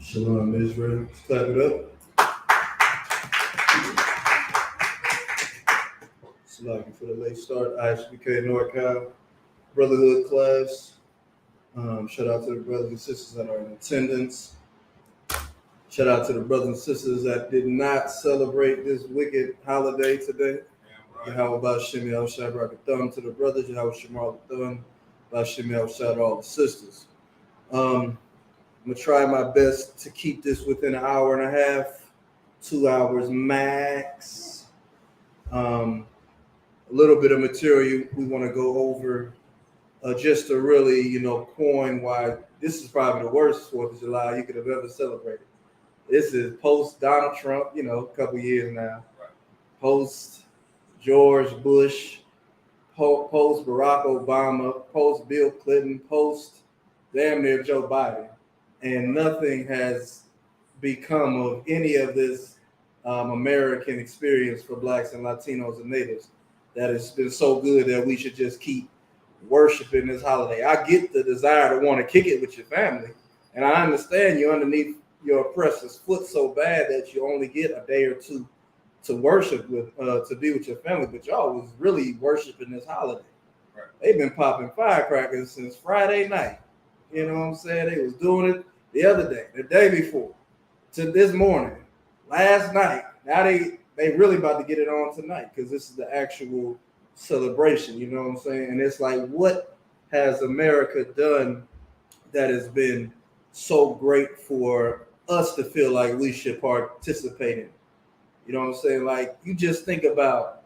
Shalom, Israel. Let's clap it up. Salaam for the late start. ISUPK NORCAL Brotherhood class. Shout out to the brothers and sisters that are in attendance. Shout out to the brothers and sisters that did not celebrate this wicked holiday today. Yahweh Bashim Yahushua Barakatham to the brothers. Yahweh Shemal Thun. Bashim Yahushua to all the sisters. I'm going to try my best to keep this within an hour and a half, 2 hours max. A little bit of material we want to go over just to really, coin why this is probably the worst 4th of July you could have ever celebrated. This is post Donald Trump, a couple years now. Right. Post George Bush, post Barack Obama, post Bill Clinton, post damn near Joe Biden. And nothing has become of any of this American experience for Blacks and Latinos and Natives that has been so good that we should just keep worshiping this holiday. I get the desire to want to kick it with your family, and I understand you're underneath your oppressor's foot so bad that you only get a day or two to worship with, to be with your family, but y'all was really worshiping this holiday. Right. They've been popping firecrackers since Friday night. You know what I'm saying? They was doing it the other day, the day before, to this morning, last night. Now they really about to get it on tonight because this is the actual celebration. You know what I'm saying? And it's like, what has America done that has been so great for us to feel like we should participate in? You know what I'm saying? Like, you just think about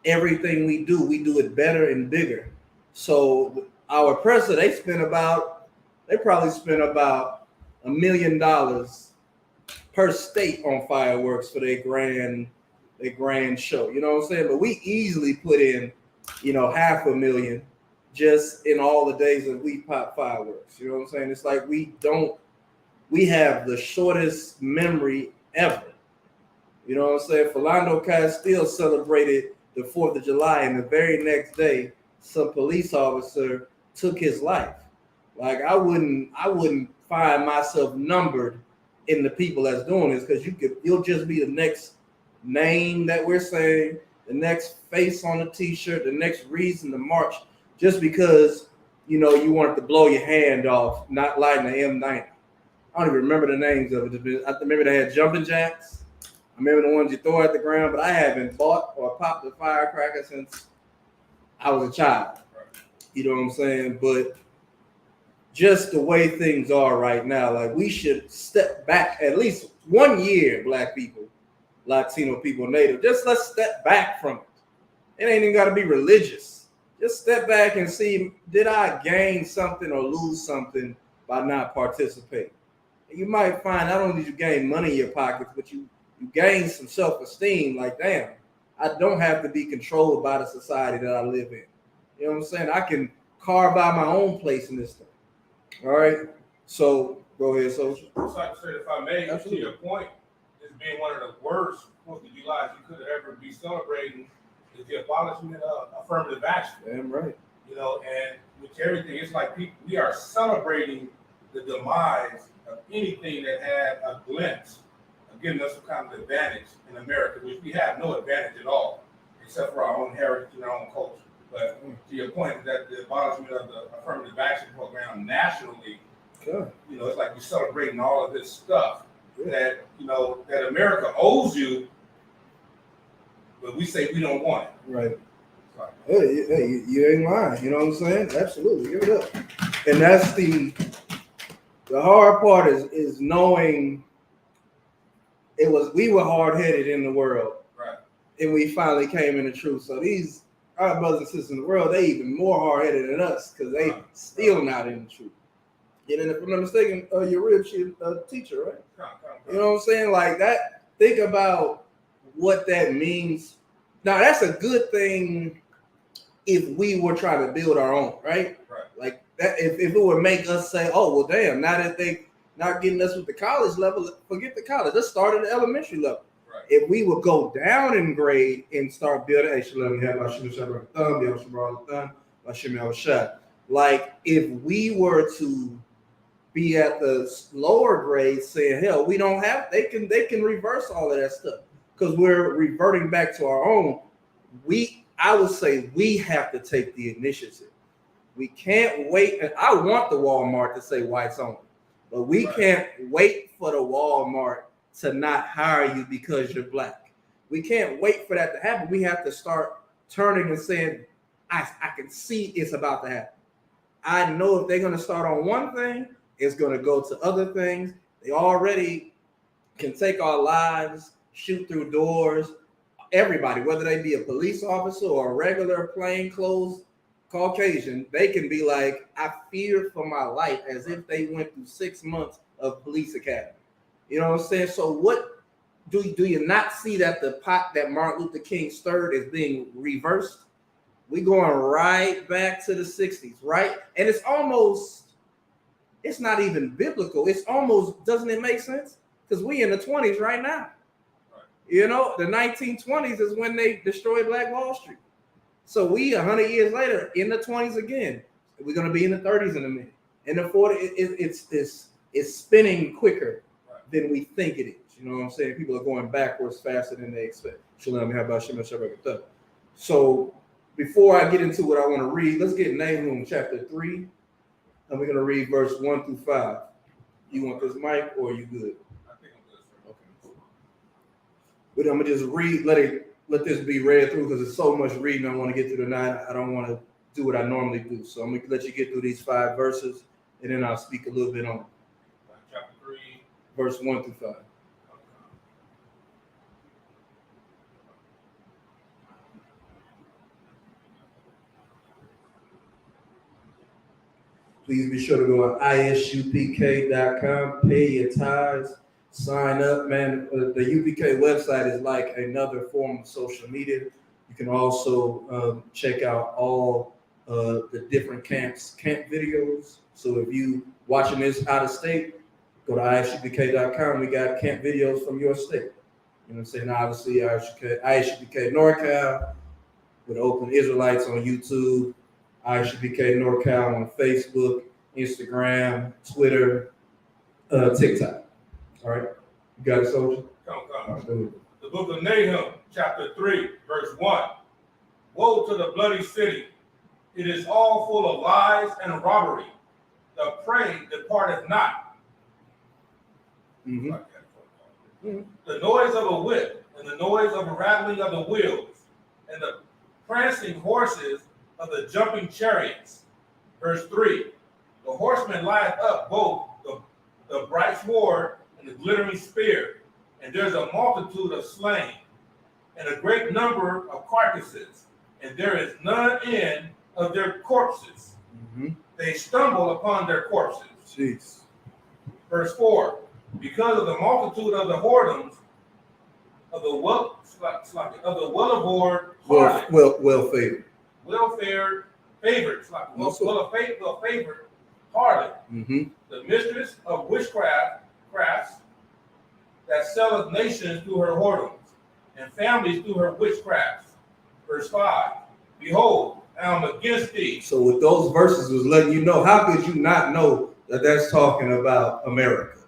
everything we do it better and bigger. So our president, they probably spent about $1 million per state on fireworks for their grand show. You know what I'm saying? But we easily put in, $500,000 just in all the days that we pop fireworks. You know what I'm saying? It's like we have the shortest memory ever. You know what I'm saying? Philando Castile celebrated the 4th of July, and the very next day, some police officer took his life. Like, I wouldn't find myself numbered in the people that's doing this, because you'll just be the next name that we're saying, the next face on the t-shirt, the next reason to march, just because you wanted to blow your hand off, not lighting the M90. I don't even remember the names of it. I remember they had jumping jacks. I remember the ones you throw at the ground, but I haven't bought or popped a firecracker since I was a child. You know what I'm saying? But just the way things are right now, like, we should step back at least 1 year, Black people, Latino people, Native. Just let's step back from it. It ain't even got to be religious. Just step back and see, did I gain something or lose something by not participating? And you might find not only did you gain money in your pockets, but you gain some self-esteem. Like, damn, I don't have to be controlled by the society that I live in. You know what I'm saying? I can carve out my own place in this thing. All right. So go ahead, Social. So, if I may, absolutely, to your point, this being one of the worst 4th of July you could ever be celebrating is the abolishment of affirmative action. Damn right. And with everything, it's like we are celebrating the demise of anything that had a glimpse of giving us some kind of advantage in America, which we have no advantage at all, except for our own heritage and our own culture. But to your point, that the abolishment of the affirmative action program nationally, it's like you're celebrating all of this stuff that that America owes you, but we say we don't want it. Right. Hey, you ain't lying. You know what I'm saying? Absolutely. Give it up. And that's the hard part is knowing we were hard-headed in the world. Right. And we finally came into truth. So our brothers and sisters in the world, they even more hard-headed than us, because they still not in the truth. And if I'm not mistaken, your rib, she's a teacher, right? You know what I'm saying? Like that. Think about what that means. Now, that's a good thing if we were trying to build our own, right? Right. Like that, if it would make us say, oh, well, damn, now that they not getting us with the college level, forget the college. Let's start at the elementary level. Right. If we would go down in grade and start building, like if we were to be at the lower grades saying, hell, we don't have, they can reverse all of that stuff because we're reverting back to our own. I would say we have to take the initiative. We can't wait. And I want the Walmart to say whites only, but we can't wait for the Walmart to not hire you because you're black. We can't wait for that to happen. We have to start turning and saying, I can see it's about to happen. I know if they're going to start on one thing, it's going to go to other things. They already can take our lives, shoot through doors. Everybody, whether they be a police officer or a regular plainclothes Caucasian, they can be like, I fear for my life as if they went through 6 months of police academy. You know what I'm saying? So what do you not see that the pot that Martin Luther King stirred is being reversed? We going right back to the 60s, right? And it's not even biblical. It's almost, doesn't it make sense? Because we in the 20s right now. You know, the 1920s is when they destroyed Black Wall Street. So we 100 years later in the 20s again. We're going to be in the 30s in a minute. In the 40s, it's spinning quicker than we think it is. You know what I'm saying? People are going backwards faster than they expect. So before I get into what I want to read, let's get Nahum chapter 3, and we're going to read verse 1 through 5. You want this mic, or are you good? I think I'm good, sir. Okay. But I'm going to just read, let this be read through because there's so much reading I want to get through tonight. I don't want to do what I normally do. So I'm going to let you get through these 5 verses, and then I'll speak a little bit on chapter 3, verse 1 through 5. Please be sure to go to ISUPK.com, pay your tithes, sign up, man. The UPK website is like another form of social media. You can also check out all the different camp videos. So if you watching this out of state, go to ISUPK.com. We got camp videos from your state. You know what I'm saying? Obviously, ISUPK NORCAL with Oakland Israelites on YouTube. ISUPK NORCAL on Facebook, Instagram, Twitter, TikTok. All right, you got it, Soldier? Come. Right, The book of Nahum, chapter 3, verse 1. Woe to the bloody city! It is all full of lies and robbery. The prey departeth not. Mm-hmm. The noise of a whip, and the noise of a rattling of the wheels, and the prancing horses of the jumping chariots. Verse 3. The horseman lieth up both the bright sword and the glittering spear, and there's a multitude of slain, and a great number of carcasses, and there is none end of their corpses. Mm-hmm. They stumble upon their corpses. Jeez. Verse 4. Because of the multitude of the whoredoms of the well-abhorred harlot, well favored. Favored harlot, Mm-hmm. the mistress of crafts that selleth nations through her whoredoms, and families through her witchcrafts. Verse 5. Behold, I am against thee. So with those verses was letting you know, how could you not know that that's talking about America?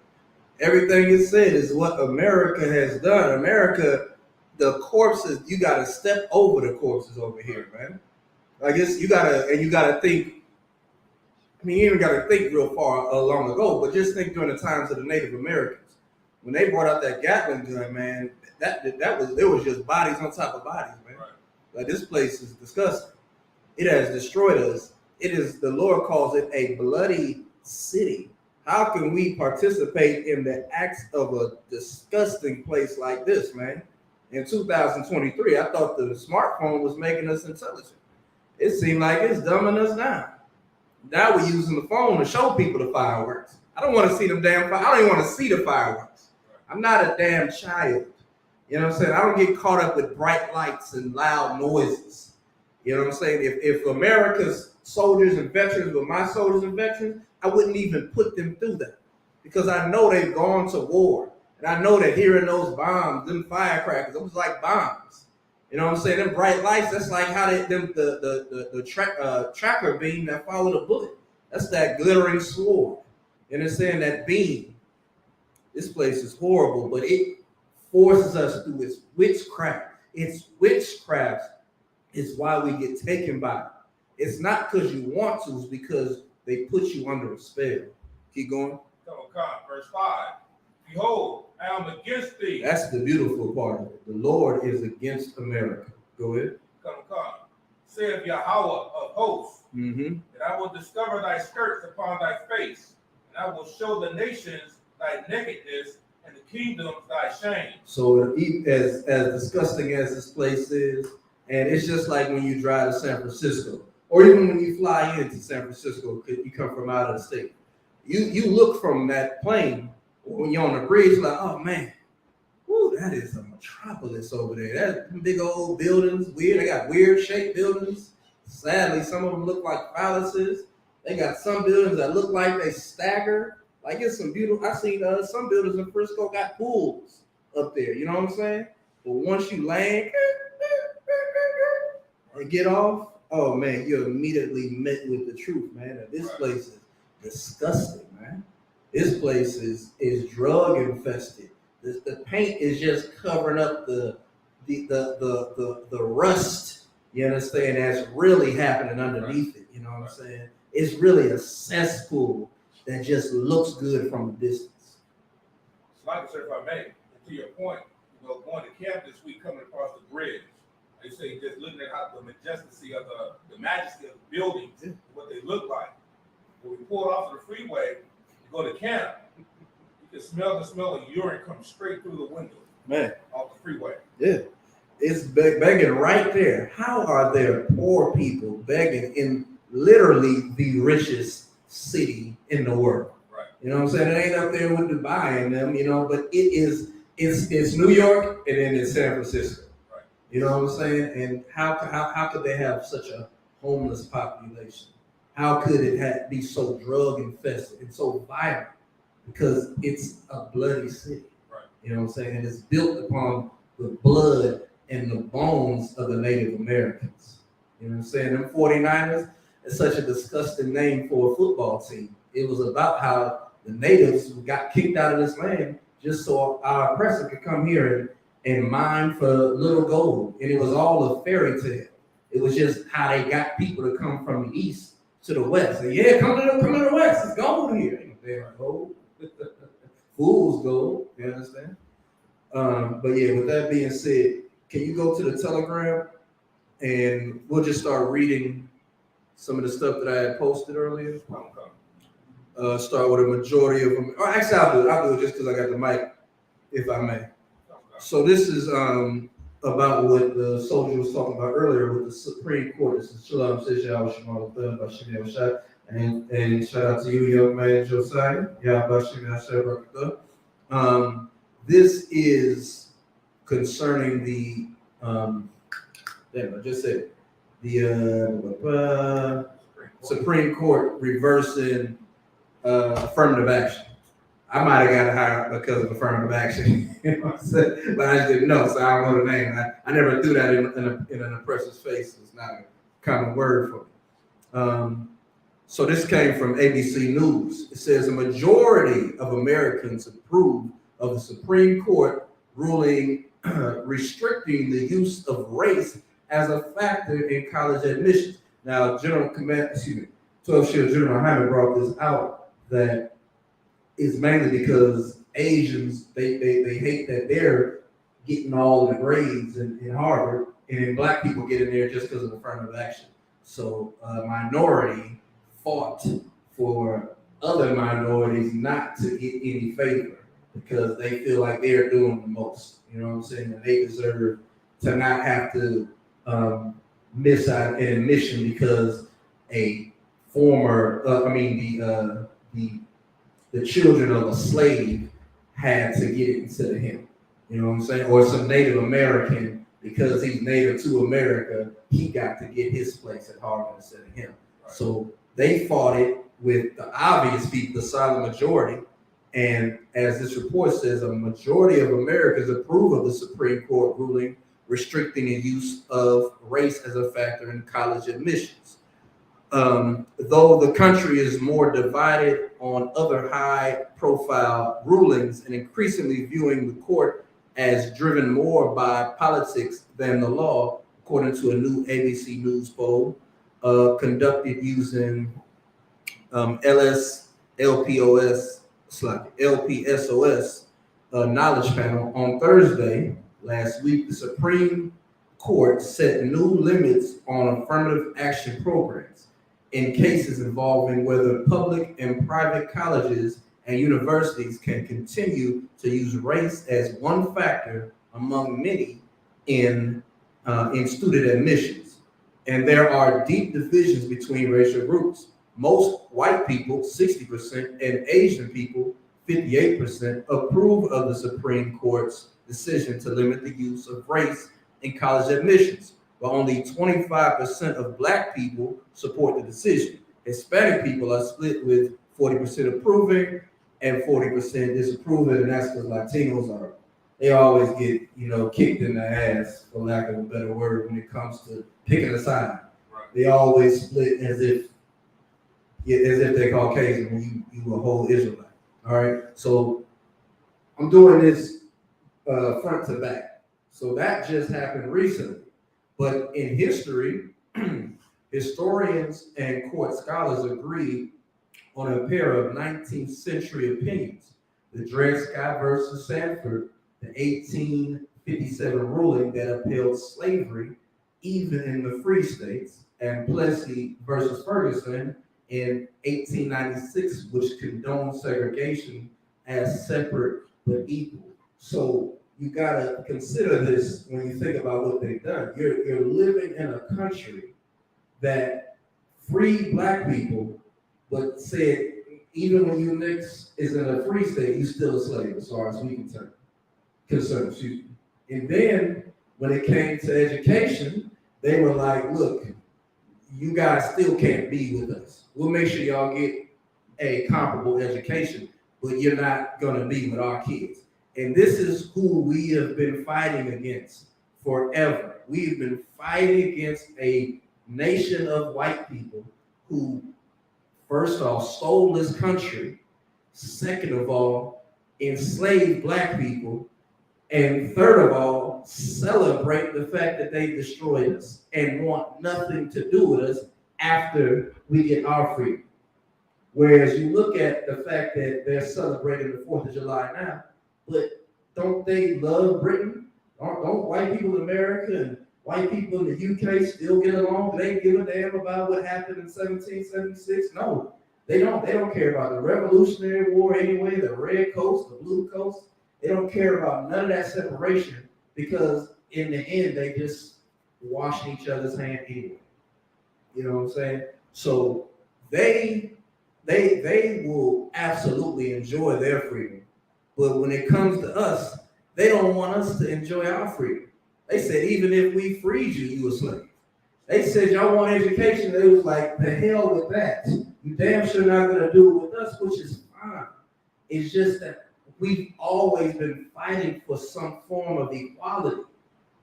Everything it said is what America has done. America, the corpses, you got to step over the corpses over here, man. I guess you gotta think. I mean, you even gotta think real far long ago, but just think during the times of the Native Americans when they brought out that Gatling gun, man. There was just bodies on top of bodies, man. Right. Like this place is disgusting. It has destroyed us. It is, the Lord calls it a bloody city. How can we participate in the acts of a disgusting place like this, man? In 2023, I thought the smartphone was making us intelligent. It seemed like it's dumbing us down. Now we're using the phone to show people the fireworks. I don't want to see them damn I don't even want to see the fireworks. I'm not a damn child. You know what I'm saying? I don't get caught up with bright lights and loud noises. You know what I'm saying? If America's soldiers and veterans were my soldiers and veterans, I wouldn't even put them through that because I know they've gone to war. And I know that hearing those bombs, them firecrackers, it was like bombs. You know what I'm saying? Them bright lights, that's like how the tracker beam that followed a bullet. That's that glittering sword. You understand that being? This place is horrible, but it forces us through its witchcraft. It's witchcraft is why we get taken by it. It's not because you want to, it's because they put you under a spell. Keep going. Come, verse 5. Behold, I am against thee. That's the beautiful part of it. The Lord is against America. Go ahead. Come, saith Yahweh of hosts, Mm-hmm. and I will discover thy skirts upon thy face, and I will show the nations thy nakedness, and the kingdoms thy shame. So as disgusting as this place is, and it's just like when you drive to San Francisco, or even when you fly into San Francisco, because you come from out of the state. You look from that plane, or when you're on the bridge, like, oh man, whoo, that is a metropolis over there. That's big old buildings, weird. They got weird shaped buildings. Sadly, some of them look like palaces. They got some buildings that look like they stagger. Like it's some beautiful. I seen some buildings in Frisco got pools up there. You know what I'm saying? But once you land and get off, oh man, you're immediately met with the truth, man. That this place is disgusting, man. This place is drug infested. The paint is just covering up the rust. You understand? That's really happening underneath it. You know what I'm saying? It's really a cesspool that just looks good from a distance. So like I said, if I may, to your point, going to camp this week, coming across the bridge, they say just looking at how the majesty of the majesty of the buildings, what they look like. When we pulled off of the freeway, you go to camp, you can smell the smell of urine come straight through the window. Man. Off the freeway. Yeah. It's begging right there. How are there poor people begging in literally the richest city in the world? Right. You know what I'm saying? It ain't up there with Dubai and them, but it's New York and then it's San Francisco. Right. You know what I'm saying? And how could they have such a homeless population? How could it be so drug infested and so violent? Because it's a bloody city. Right. You know what I'm saying? And it's built upon the blood and the bones of the Native Americans. You know what I'm saying? Them 49ers is such a disgusting name for a football team. It was about how the natives got kicked out of this land just so our oppressor could come here and mine for little gold. And it was all a fairy tale. It was just how they got people to come from the east to the west. And yeah, come to the west. It's gold here. Ain't no damn gold. Fool's gold. You understand? But yeah, with that being said, can you go to the Telegram and we'll just start reading some of the stuff that I had posted earlier? Start with a majority of them. Or actually, I'll do it just because I got the mic, if I may. So this is about what the soldier was talking about earlier with the Supreme Court. This is Shalom Sisha Shamal by Shimei Shah. And shout out to you, young man, Josiah. Yeah, by Shimei Shah. This is concerning the I just said the Supreme Court reversing affirmative action. I might have got hired because of affirmative action, but I just didn't know, so I don't know the name. I never threw that in an oppressor's face. It's not a common word for me. So this came from ABC News. It says a majority of Americans approve of the Supreme Court ruling restricting the use of race as a factor in college admissions. Now, 12 Shield General Hyman brought this out that it's mainly because Asians, they hate that they're getting all of the grades in Harvard, and then black people get in there just because of affirmative action. So a minority fought for other minorities not to get any favor because they feel like they're doing the most. You know what I'm saying? And they deserve to not have to miss out an admission because a former, the children of a slave had to get it instead of him. You know what I'm saying? Or some Native American, because he's native to America, he got to get his place at Harvard instead of him. Right. So they fought it with the obvious people, the silent majority. And as this report says, a majority of Americans approve of the Supreme Court ruling restricting the use of race as a factor in college admissions. though the country is more divided on other high-profile rulings and increasingly viewing the court as driven more by politics than the law, according to a new ABC News poll conducted using LPSOS knowledge panel on Thursday last week. The Supreme Court set new limits on affirmative action programs in cases involving whether public and private colleges and universities can continue to use race as one factor among many in student admissions. And there are deep divisions between racial groups. Most white people, 60%, and Asian people, 58%, approve of the Supreme Court's decision to limit the use of race in college admissions, while only 25% of Black people support the decision. Hispanic people are split with 40% approving and 40% disapproving, and that's because Latinos they always get, kicked in the ass, for lack of a better word, when it comes to picking a side. Right. They always split as if they're Caucasian when you a whole Israelite. All right, so I'm doing this front to back. So that just happened recently. But in history, historians and court scholars agree on a pair of 19th century opinions. The Dred Scott versus Sanford, the 1857 ruling that upheld slavery even in the free states, and Plessy versus Ferguson in 1896, which condoned segregation as separate but equal. So you gotta consider this when you think about what they've done. You're living in a country that freed Black people, but said even when you mix is in a free state, you still a slave as far as we concerned. Excuse me. And then when it came to education, they were like, look, you guys still can't be with us. We'll make sure y'all get a comparable education, but you're not gonna be with our kids. And this is who we have been fighting against forever. We've been fighting against a nation of white people who, first off, stole this country, second of all, enslaved Black people, and third of all, celebrate the fact that they destroyed us and want nothing to do with us after we get our freedom. Whereas you look at the fact that they're celebrating the 4th of July now, but don't they love Britain? Don't white people in America and white people in the UK still get along? Do they give a damn about what happened in 1776? No, they don't. They don't care about the Revolutionary War anyway, the red coast, the blue coast. They don't care about none of that separation because in the end, they just washing each other's hand anyway. You know what I'm saying? So they will absolutely enjoy their freedom. But when it comes to us, they don't want us to enjoy our freedom. They said, even if we freed you, you a slave. They said, y'all want education. They was like, the hell with that. You damn sure not going to do it with us, which is fine. It's just that we've always been fighting for some form of equality,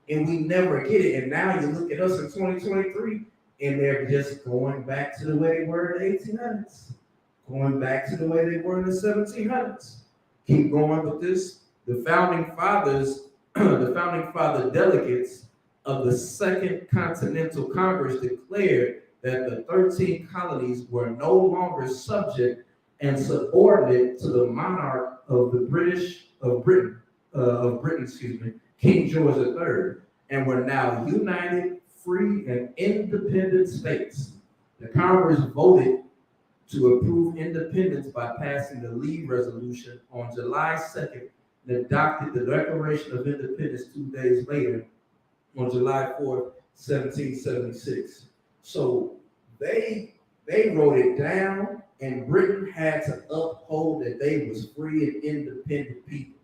and we never get it. And now you look at us in 2023, and they're just going back to the way they were in the 1800s, going back to the way they were in the 1700s. Keep going with this. The founding fathers, the founding father delegates of the Second Continental Congress declared that the 13 colonies were no longer subject and subordinate to the monarch of Britain, King George III, and were now united, free, and independent states. The Congress voted to approve independence by passing the Lee Resolution on July 2nd and adopted the Declaration of Independence 2 days later on July 4th, 1776. So they wrote it down, and Britain had to uphold that they was free and independent people.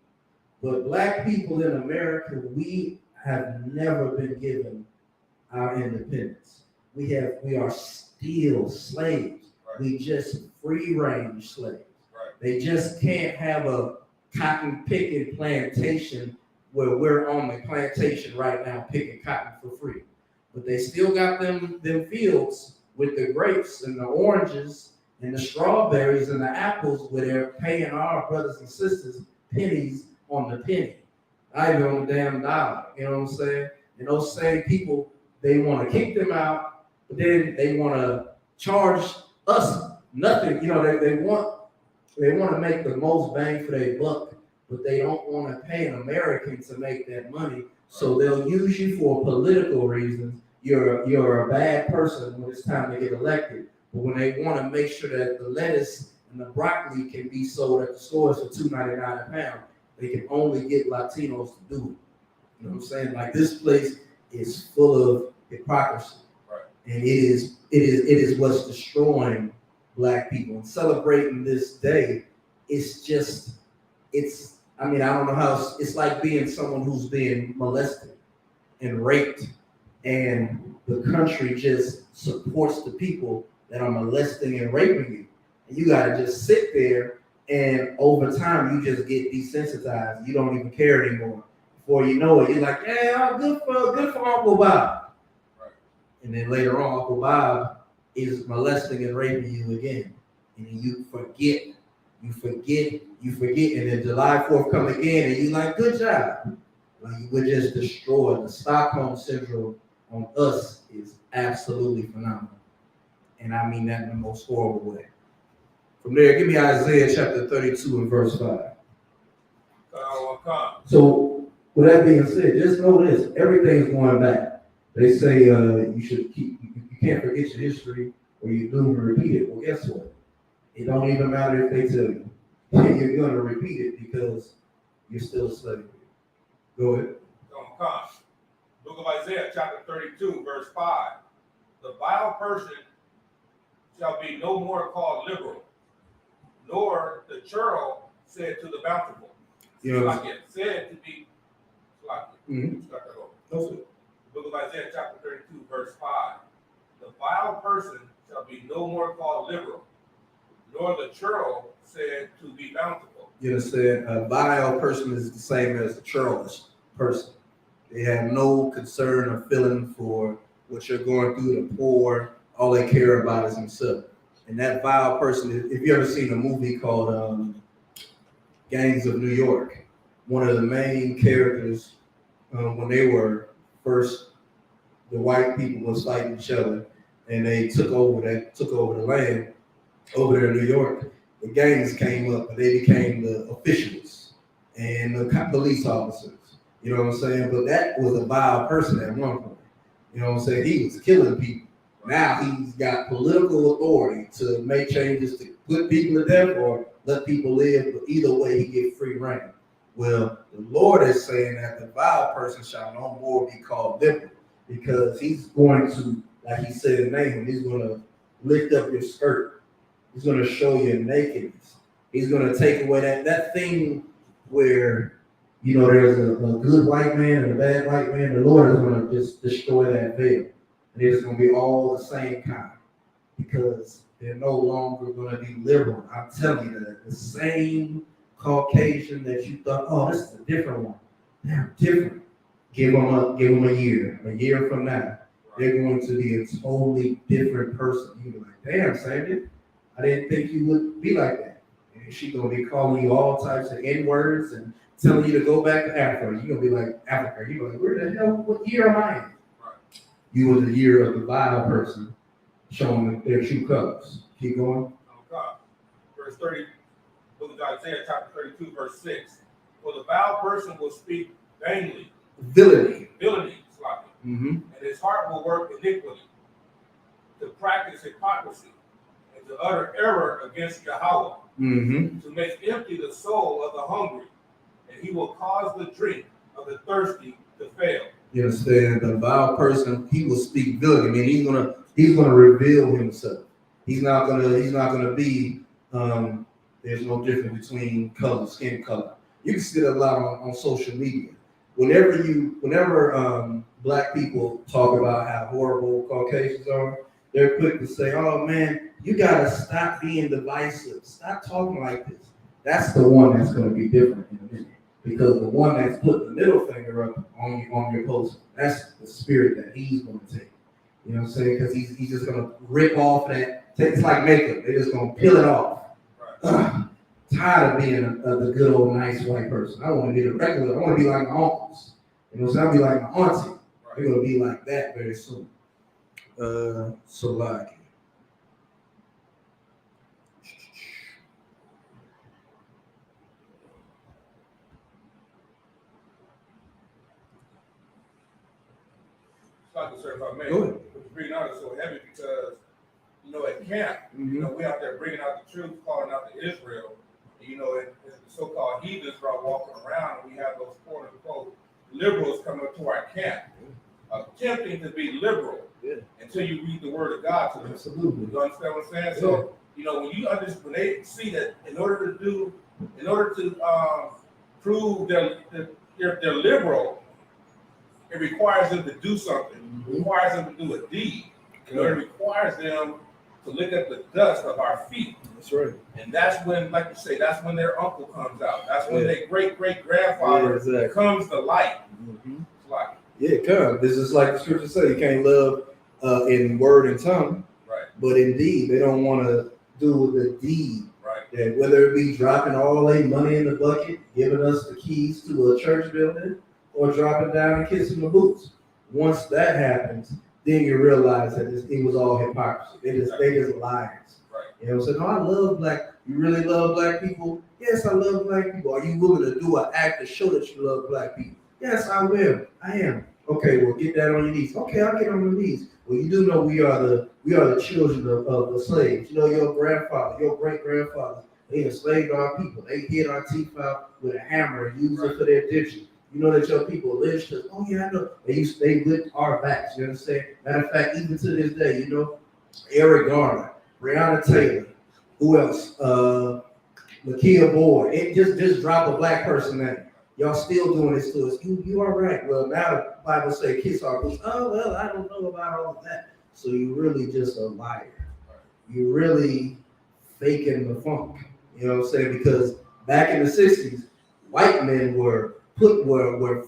But Black people in America, we have never been given our independence. We are still slaves. Right. We just free range slaves. Right. They just can't have a cotton picking plantation where we're on the plantation right now picking cotton for free. But they still got them fields with the grapes and the oranges and the strawberries and the apples, where they're paying our brothers and sisters pennies on the penny, not even on the damn dollar. You know what I'm saying? And those same people, they want to kick them out, but then they want to charge us nothing. You know, they want to make the most bang for their buck, but they don't want to pay an American to make that money. So they'll use you for political reasons. You're a bad person when it's time to get elected. But when they want to make sure that the lettuce and the broccoli can be sold at the stores for $2.99 a pound, they can only get Latinos to do it. You know what I'm saying? Like, this place is full of hypocrisy, Right. and it is what's destroying Black people. And celebrating this day, I mean, I don't know how it's like being someone who's being molested and raped, and the country just supports the people that are molesting and raping you. And you gotta just sit there, and over time you just get desensitized. You don't even care anymore. Before you know it, you're like, yeah, good for Uncle Bob. Right. And then later on, Uncle Bob is molesting and raping you again. And then you forget, and then July 4th come again, and you're like, good job. Like, we're just destroyed. The Stockholm Syndrome on us is absolutely phenomenal. And I mean that in the most horrible way. From there, give me Isaiah chapter 32 and verse 5. So, with that being said, just know this: everything's going back. They say you can't forget your history, or you're doomed to repeat it. Well, guess what? It don't even matter if they tell you. You're going to repeat it because you're still studying it. Go ahead. Book of Isaiah, chapter 32, verse 5. The vile person shall be no more called liberal, nor the churl said to the bountiful. You know, like it said to be like it. Mm-hmm. The book of Isaiah, chapter 32, verse 5. The vile person shall be no more called liberal, nor the churl said to be bountiful. You understand? A vile person is the same as a churlish person. They have no concern or feeling for what you're going through, the poor. All they care about is themselves. And that vile person, if you ever seen a movie called Gangs of New York, one of the main characters, when they were first, the white people was fighting each other, and they took over the land over there in New York. The gangs came up, and they became the officials and the police officers. You know what I'm saying? But that was a vile person at one point. You know what I'm saying? He was killing people. Now he's got political authority to make changes to put people to death or let people live. But either way, he gets free reign. Well, the Lord is saying that the vile person shall no more be called liberal, because he's going to, like he said in Nahum, he's going to lift up your skirt. He's going to show your nakedness. He's going to take away that thing where, you know, there's a good white man and a bad white man. The Lord is going to just destroy that veil. And it's going to be all the same kind, because they're no longer going to be liberal. I'm telling you that the same Caucasian that you thought, oh, this is a different one. They're different. Give them a year. A year from now, they're going to be a totally different person. You're like, damn, Sandy, I didn't think you would be like that. And she's going to be calling you all types of N-words and telling you to go back to Africa. You're going to be like, Africa. You're like, where the hell, what year am I in? You were the year of the vile person, showing their true colors. Keep going. Verse 30, book of Isaiah, chapter 32, verse 6. For the vile person will speak vainly. Villainy. And his heart will work iniquity, to practice hypocrisy, and to utter error against Yahweh, to make empty the soul of the hungry, and he will cause the drink of the thirsty to fail. You understand? The vile person, he will speak villainy. I mean, he's gonna reveal himself. He's not gonna be. There's no difference between color, skin color. You can see that a lot on social media. Whenever Black people talk about how horrible Caucasians are, they're quick to say, "Oh man, you gotta stop being divisive. Stop talking like this." That's the one that's gonna be different in a minute. Because the one that's put the middle finger up on your post, that's the spirit that he's going to take. You know what I'm saying? Because he's just gonna rip off that. It's like makeup. They're just gonna peel it off. Right. Tired of being the good old nice white person. I want to be the regular. I want to be like my uncles. You know what I'm saying? I'll be like my auntie. Right. We're gonna be like that very soon. Salaki. Sir, if I may, Go ahead. what you're bringing out is so heavy because, you know, at camp, you know, we out there bringing out the truth, calling out to Israel. You know, and the so-called heathens are walking around, and we have those quote-unquote liberals coming up to our camp, attempting to be liberal until you read the word of God to them. Absolutely. You understand what I'm saying? Yeah. So, you know, when they see that in order to prove they're liberal, it requires them to do something. It requires them to do a deed. You know, it requires them to lick up the dust of our feet. That's right. And that's when, like you say, that's when their uncle comes out. That's when their great-great-grandfather comes to light. It's like, come. This is like the scripture says, you can't love in word and tongue, right? But in deed, they don't want to do the deed. Right. That whether it be dropping all their money in the bucket, giving us the keys to a church building, or dropping down and kissing the boots. Once that happens, then you realize that it was all hypocrisy. They just liars. Right. You know what I'm saying? No, I love black. You really love black people? Yes, I love black people. Are you willing to do an act to show that you love black people? Yes, I will. I am. Okay, well, get that on your knees. Okay, I'll get on my knees. Well, you do know we are the children of the slaves. You know, your grandfather, your great grandfather, they enslaved our people. They hit our teeth out with a hammer and used it for their ditches. You know that your people lynched us. Oh yeah, I know. They whipped our backs. You understand? Matter of fact, even to this day, you know, Eric Garner, Breonna Taylor, who else? Lakia Boyd. It just drop a black person name. Y'all still doing this to us. You are right. Well, now the Bible say kiss our boots. Oh well, I don't know about all of that. So you really just a liar. You really faking the funk. You know what I'm saying? Because back in the 60s, white men were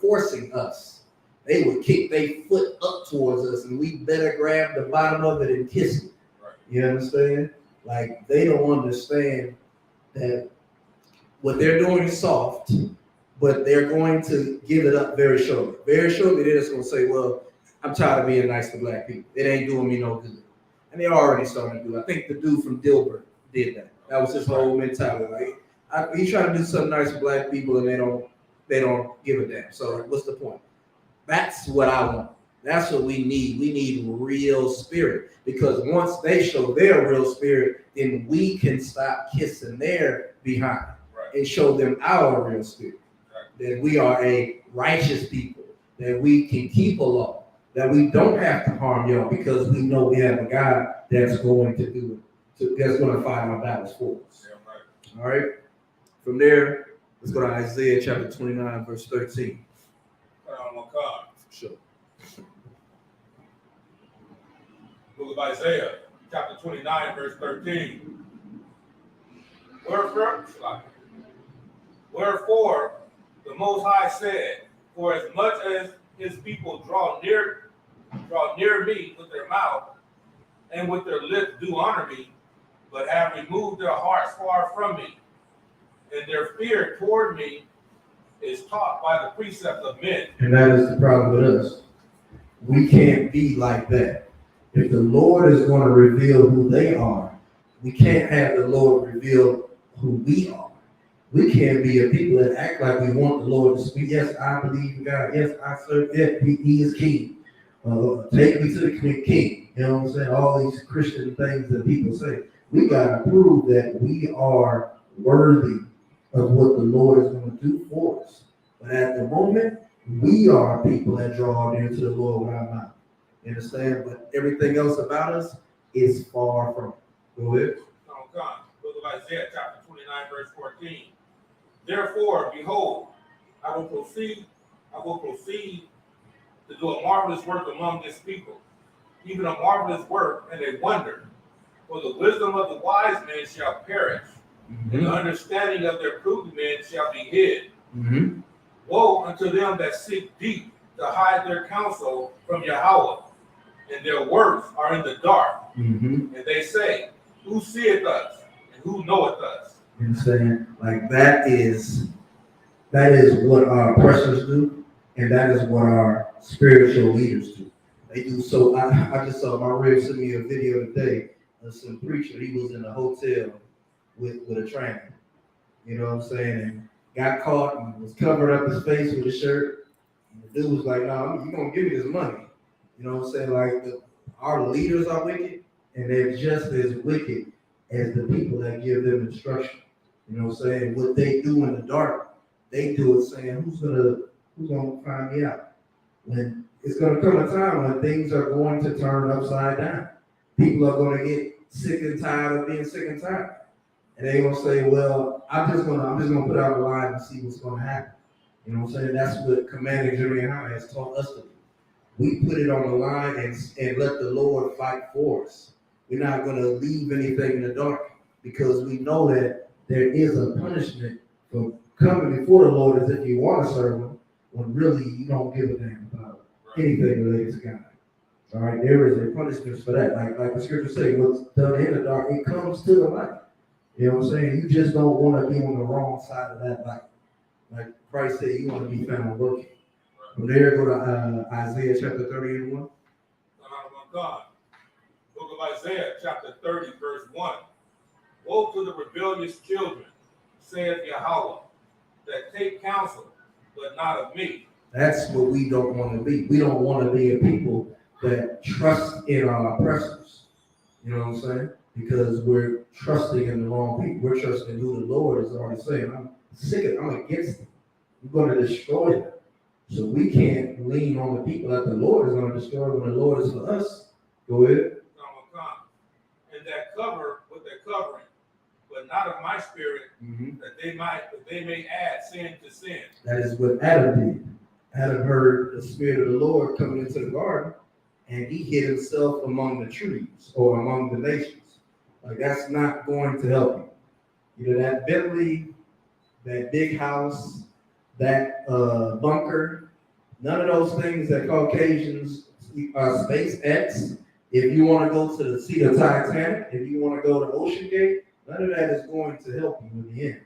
forcing us. They would kick their foot up towards us, and we better grab the bottom of it and kiss it. Right. You understand? Like, they don't understand that what they're doing is soft, but they're going to give it up very shortly. Very shortly, they're just going to say, well, I'm tired of being nice to black people. It ain't doing me no good. And they're already starting to do it. I think the dude from Dilbert did that. That was his whole mentality. Like, he's trying to do something nice for black people, and they don't give a damn. So what's the point? That's what I want. That's what we need. We need real spirit, because once they show their real spirit, then we can stop kissing their behind and show them our real spirit. That we are a righteous people, that we can keep a law, that we don't have to harm y'all because we know we have a God that's going to do it, that's going to fight our battles for us. All right. From there, let's go to Isaiah chapter 29, verse 13. Sure. Book of Isaiah, chapter 29, verse 13. Wherefore, the Most High said, for as much as his people draw near me with their mouth, and with their lips do honor me, but have removed their hearts far from me, and their fear toward me is taught by the precepts of men. And that is the problem with us. We can't be like that. If the Lord is going to reveal who they are, we can't have the Lord reveal who we are. We can't be a people that act like we want the Lord to speak. Yes, I believe in God. Yes, I serve. Yes, he is king. Take me to the king. You know what I'm saying? All these Christian things that people say. We got to prove that we are worthy of what the Lord is going to do for us. But at the moment, we are people that draw near to the Lord with our mouth. You understand? But everything else about us is far from it. Go ahead. Book of Isaiah, chapter 29, verse 14. Therefore, behold, I will proceed to do a marvelous work among this people, even a marvelous work and a wonder. For the wisdom of the wise men shall perish, and the understanding of their prudent men shall be hid. Woe unto them that seek deep to hide their counsel from Yahweh, and their works are in the dark. Mm-hmm. And they say, who seeth us, and who knoweth us? You know what I'm saying? Like that is what our oppressors do, and that is what our spiritual leaders do. They do. So I just saw my rib sent me a video today of some preacher. He was in a hotel with a train. You know what I'm saying? And got caught and was covering up his face with a shirt. And the dude was like, "No, you're gonna give me this money." You know what I'm saying? Like our leaders are wicked, and they're just as wicked as the people that give them instruction. You know what I'm saying? What they do in the dark, they do it saying, who's gonna find me out? When it's gonna come a time when things are going to turn upside down. People are gonna get sick and tired of being sick and tired. And they're gonna say, well, I'm just gonna put out a line and see what's gonna happen. You know what I'm saying? That's what Commander Julian has taught us to do. We put it on the line and let the Lord fight for us. We're not gonna leave anything in the dark because we know that there is a punishment for coming before the Lord as if you want to serve him, when really you don't give a damn about anything related to God. All right, there is a punishment for that. Like the scripture says, what's done in the dark, it comes to the light. You know what I'm saying? You just don't want to be on the wrong side of that light. Like Christ said, you want to be found working. From there, go to Isaiah chapter 30 and 1. God. Book of Isaiah, chapter 30, verse 1. Woe to the rebellious children, saith Yahweh, that take counsel, but not of me. That's what we don't want to be. We don't want to be a people that trust in our oppressors. You know what I'm saying? Because we're trusting in the wrong people. We're trusting who the Lord is already saying. I'm against them. I'm going to destroy them. So we can't lean on the people that the Lord is going to destroy when the Lord is for us. Go ahead. And that cover what they're covering, but not of my spirit, that they may add sin to sin. That is what Adam did. Adam heard the Spirit of the Lord coming into the garden, and he hid himself among the trees or among the nations. Like that's not going to help you. You know, that Bentley, that big house, that bunker, none of those things that Caucasians SpaceX. If you want to go to see the Titanic, if you want to go to Ocean Gate, none of that is going to help you in the end,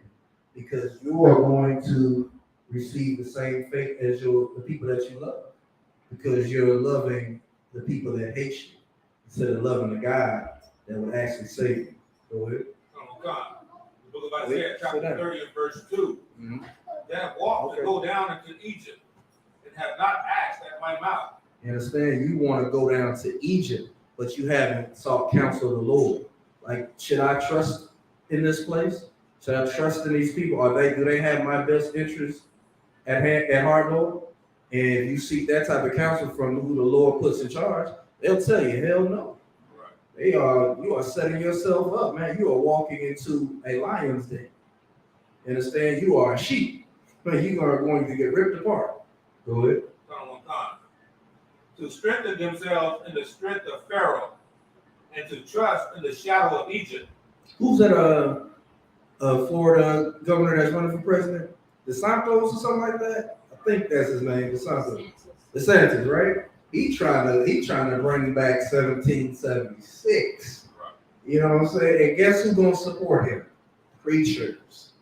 because you are going to receive the same fate as the people that you love, because you're loving the people that hate you instead of loving the God that will actually save you. Go ahead. Oh God. The book of Isaiah, chapter 30 and verse 2. That have walked to go down into Egypt and have not asked at my mouth. You understand? You want to go down to Egypt, but you haven't sought counsel of the Lord. Like, should I trust in this place? Should I trust in these people? Do they have my best interest at heart, Lord? And if you seek that type of counsel from who the Lord puts in charge, they'll tell you, hell no. Right. You are setting yourself up, man. You are walking into a lion's den. You understand? You are a sheep. Man, you are going to get ripped apart. Go ahead. To strengthen themselves in the strength of Pharaoh, and to trust in the shadow of Egypt. Who's that Florida governor that's running for president? DeSantis or something like that? I think that's his name, DeSantis. DeSantis, right? He trying to bring back 1776. Right. You know what I'm saying? And guess who's gonna support him? Preachers.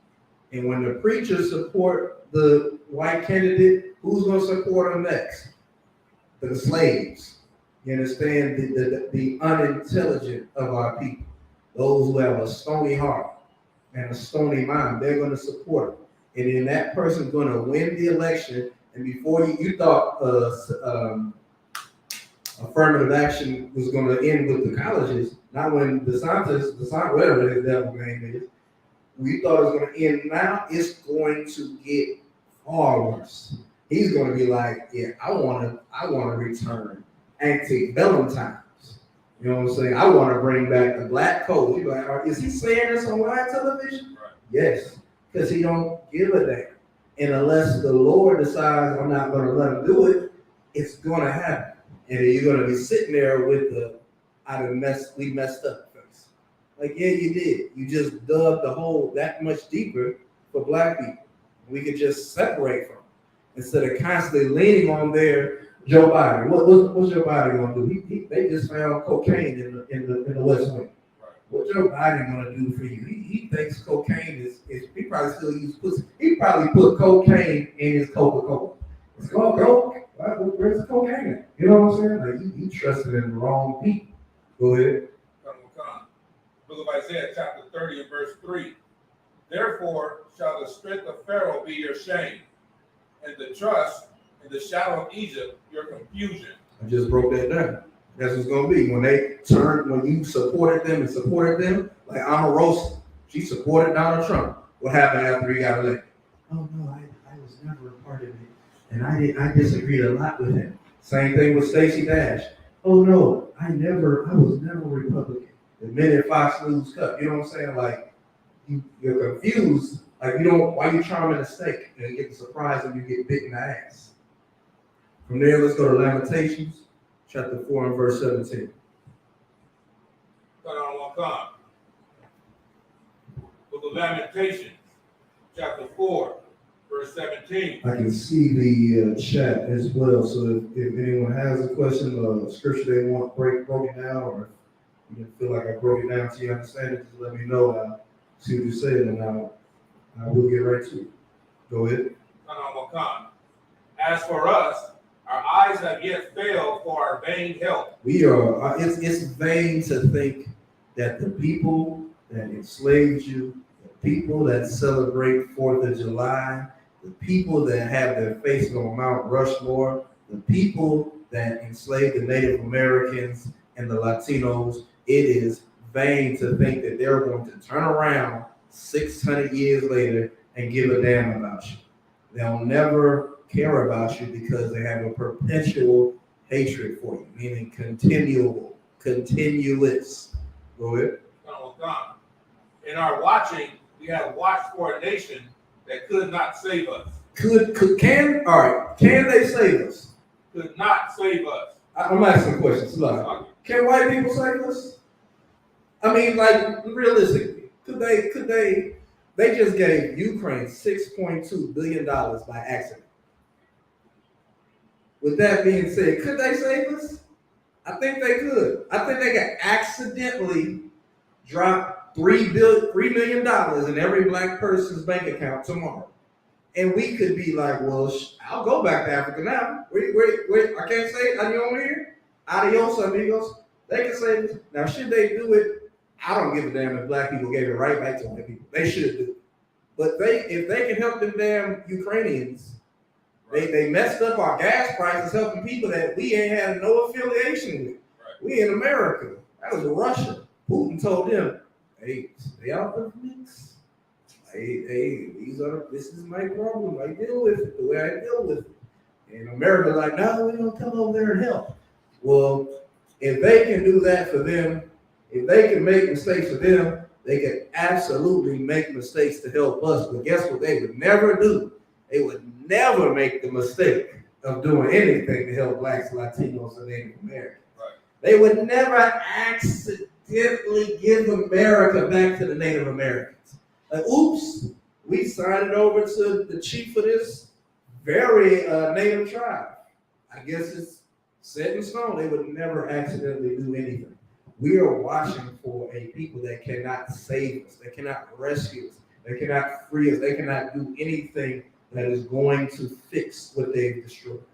And when the preachers support the white candidate, who's gonna support him next? The slaves. You understand? The unintelligent of our people, those who have a stony heart and a stony mind, they're going to support him. And then that person's going to win the election. And before you thought affirmative action was going to end with the colleges, not when DeSantis, whatever his devil name is, we thought it was going to end. Now it's going to get far worse. He's going to be like, yeah, I want to return antebellum times. You know what I'm saying? I want to bring back the black code. You're like, is he saying this on live television? Right. Yes, because he don't give a damn. And unless the Lord decides I'm not going to let him do it, it's going to happen. And you're going to be sitting there with we messed up face. Like, yeah, you did. You just dug the hole that much deeper for black people. We could just separate from it. Instead of constantly leaning on their Joe Biden. What's Joe Biden gonna do? They just found cocaine in the West Wing. What Joe Biden gonna do for you? He thinks cocaine is he probably still use pussy. He probably put cocaine in his Coca-Cola. It's called Coke. Where's the cocaine at? You know what I'm saying? Like you trusted in the wrong people. Go ahead. Book of Isaiah, chapter 30 and verse 3. Therefore shall the strength of Pharaoh be your shame, and the trust in the shadow of Egypt your confusion. I just broke that down. That's what's gonna be when you supported them, like Omarosa, she supported Donald Trump. What happened after he got elected? Oh no, I was never a part of it, and I disagreed a lot with him. Same thing with Stacey Dash. Oh no, I was never Republican. The minute Fox News cut, you know what I'm saying? Like you're confused. Like why you charming a snake and get surprised when you get bit in the ass? From there, let's go to Lamentations, chapter 4 and verse 17. Book of Lamentations, chapter 4, verse 17. I can see the chat as well. So if anyone has a question or a scripture they want broken down, or if you feel like I broke it down to you understand it, just let me know. I'll see what you said, and I will get right to it. Go ahead. As for us, our eyes have yet failed for our vain help. We are. It's vain to think that the people that enslaved you, the people that celebrate 4th of July, the people that have their faces on Mount Rushmore, the people that enslaved the Native Americans and the Latinos, it is vain to think that they're going to turn around 600 years later and give a damn about you. They'll never care about you because they have a perpetual hatred for you, meaning continuous. Go ahead. In our watching, we have watched for a nation that could not save us. Can they save us? Could not save us. I'm asking questions. Like, can white people save us? I mean, like realistically, could they? They just gave Ukraine $6.2 billion by accident. With that being said, could they save us? I think they could. I think they could accidentally drop $3 million in every black person's bank account tomorrow. And we could be like, well, I'll go back to Africa now. Wait, I can't say it. Are you on here? Adios, amigos. They can save us. Now, should they do it? I don't give a damn if black people gave it right back to white people. They should do it. But if they can help them damn Ukrainians, they messed up our gas prices helping people that we ain't had no affiliation with. Right. We in America. That was Russia. Putin told them, hey, stay out of the mix. Hey, this is my problem. I deal with it the way I deal with it. And America's like, no, we don't come over there and help. Well, if they can do that for them, if they can make mistakes for them, they can absolutely make mistakes to help us. But guess what they would never do? They would never make the mistake of doing anything to help blacks, Latinos, and Native Americans. Right. They would never accidentally give America back to the Native Americans. Like, oops, we signed it over to the chief of this very native tribe. I guess it's set in stone. They would never accidentally do anything. We are watching for a people that cannot save us. They cannot rescue us. They cannot free us. They cannot do anything that is going to fix what they've destroyed.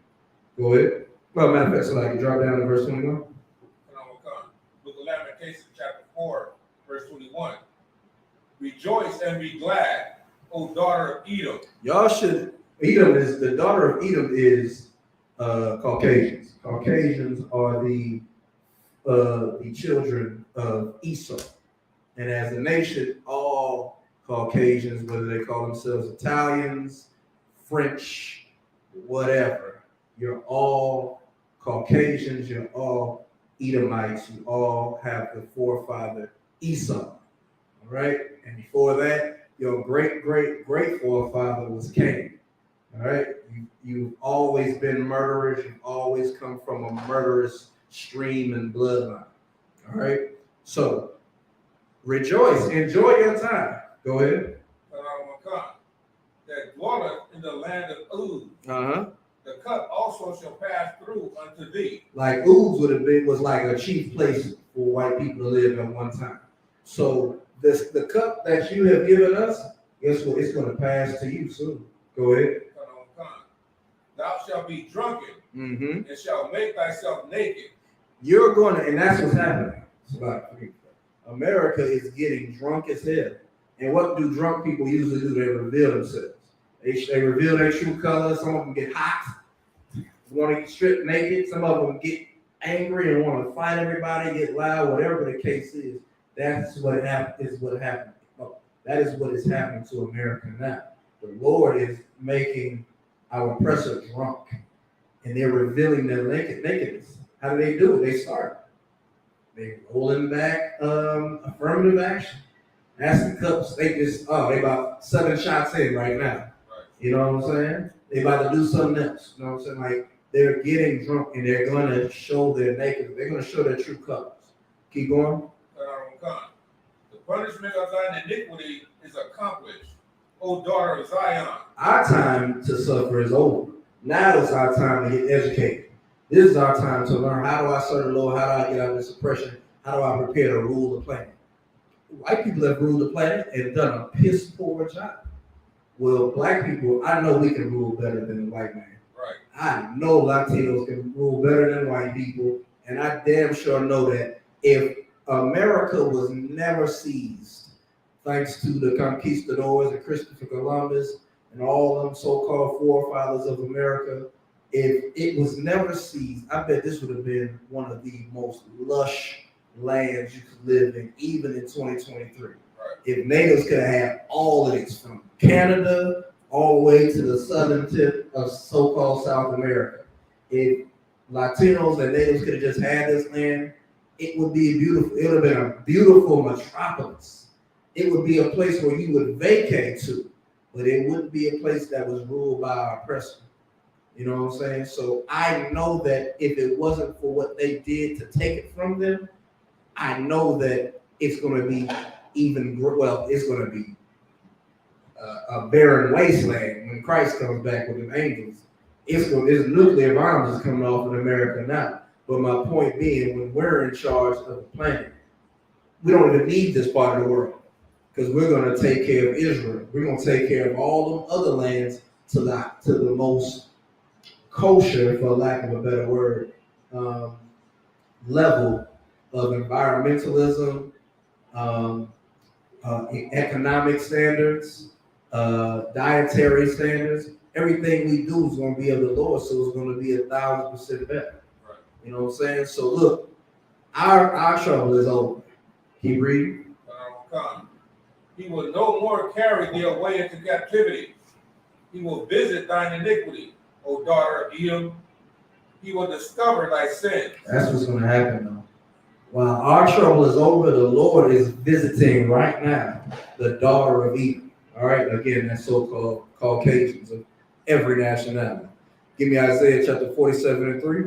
Go ahead. Well, matter of fact, so I can drop down to verse 21. Book of Lamentations, chapter 4, verse 21. Rejoice and be glad, O daughter of Edom. Y'all should. The daughter of Edom is Caucasians. Caucasians are the children of Esau. And as a nation, all Caucasians, whether they call themselves Italians, French, whatever, you're all Caucasians, you're all Edomites, you all have the forefather Esau. All right? And before that, your great forefather was Cain. All right? You've always been murderers, you've always come from a murderous stream and bloodline. All right? So rejoice, enjoy your time. Go ahead. That dwelleth in the land of Uz, the cup also shall pass through unto thee. Like Ubs was like a chief place for white people to live at one time. So the cup that you have given us, guess what? It's going to pass to you soon. Go ahead. Thou shalt be drunken, Mm-hmm. and shalt make thyself naked. You're going to, and that's what's happening. America is getting drunk as hell. And what do drunk people usually do? They reveal themselves. They reveal their true colors. Some of them get hot, want to get stripped naked. Some of them get angry and want to fight everybody, get loud, whatever the case is. That's what happened. That is what is happening to America now. The Lord is making our oppressor drunk, and they're revealing their nakedness. How do they do it? They start. They rolling back affirmative action. That's the cups. They about 7 shots in right now. Right. You know what I'm saying? They about to do something else. You know what I'm saying? Like they're getting drunk and they're gonna show their naked. They're gonna show their true colors. Keep going. The punishment of thine iniquity is accomplished, O daughter of Zion. Our time to suffer is over. Now it's our time to get educated. This is our time to learn, how do I serve the Lord? How do I get out of this oppression? How do I prepare to rule the planet? White people have ruled the planet and done a piss poor job. Well, black people, I know we can rule better than the white man. Right. I know Latinos can rule better than white people, and I damn sure know that if America was never seized, thanks to the conquistadors and Christopher Columbus and all them so-called forefathers of America, if it was never seized, I bet this would have been one of the most lush lands you could live in, even in 2023. Right. If natives could have had all of this, from Canada all the way to the southern tip of so-called South America, if Latinos and natives could have just had this land, it would be beautiful. It would have been a beautiful metropolis. It would be a place where you would vacate to, but it wouldn't be a place that was ruled by our oppressor. You know what I'm saying? So I know that if it wasn't for what they did to take it from them, I know that it's going to be it's going to be a barren wasteland when Christ comes back with the angels. It's nuclear bombs is coming off in America now. But my point being, when we're in charge of the planet, we don't even need this part of the world, because we're going to take care of Israel. We're going to take care of all them other lands to the most kosher, for lack of a better word, level of environmentalism, economic standards, dietary standards. Everything we do is going to be of the Lord, so it's going to be 1,000% better. Right. You know what I'm saying? So look, our trouble is over. Keep reading. He will no more carry thee away into captivity. He will visit thine iniquity, O daughter of Edom. He will discover thy sins. That's what's going to happen, though. While our trouble is over, the Lord is visiting right now the daughter of Edom. All right, again, that's so-called Caucasians of every nationality. Give me Isaiah chapter 47 and 3.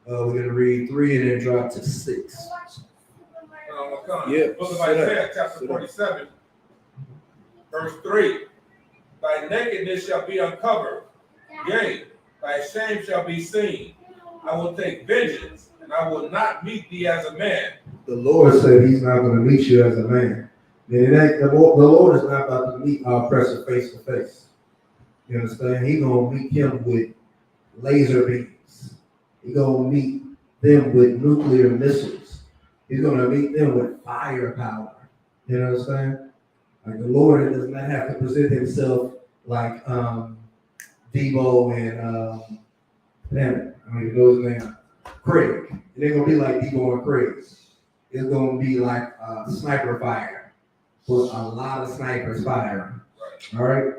We're going to read 3 and then drop to 6. Yeah. Book of Isaiah chapter 47, verse 3. Thy nakedness shall be uncovered, yea, thy shame shall be seen. I will take vengeance, and I will not meet thee as a man. The Lord said he's not going to meet you as a man. The Lord is not about to meet our oppressor face to face. You understand? He's going to meet him with laser beams. He's going to meet them with nuclear missiles. He's going to meet them with firepower. You know what I'm saying? Like, the Lord does not have to present himself like Debo and those names, Craig. It ain't gonna be like Debo and Craig. It's gonna be like sniper fire, with a lot of snipers firing. Right. All right,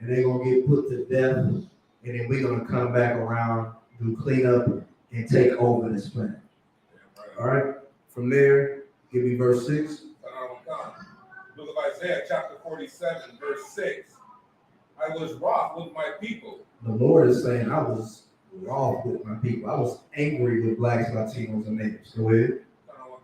and they're gonna get put to death, and then we're gonna come back around, do cleanup, and take over this planet. All right. From there, give me verse 6. Book of Isaiah, chapter 47, verse 6. I was wroth with my people. The Lord is saying, I was wroth with my people. I was angry with blacks, Latinos, and natives. Go ahead.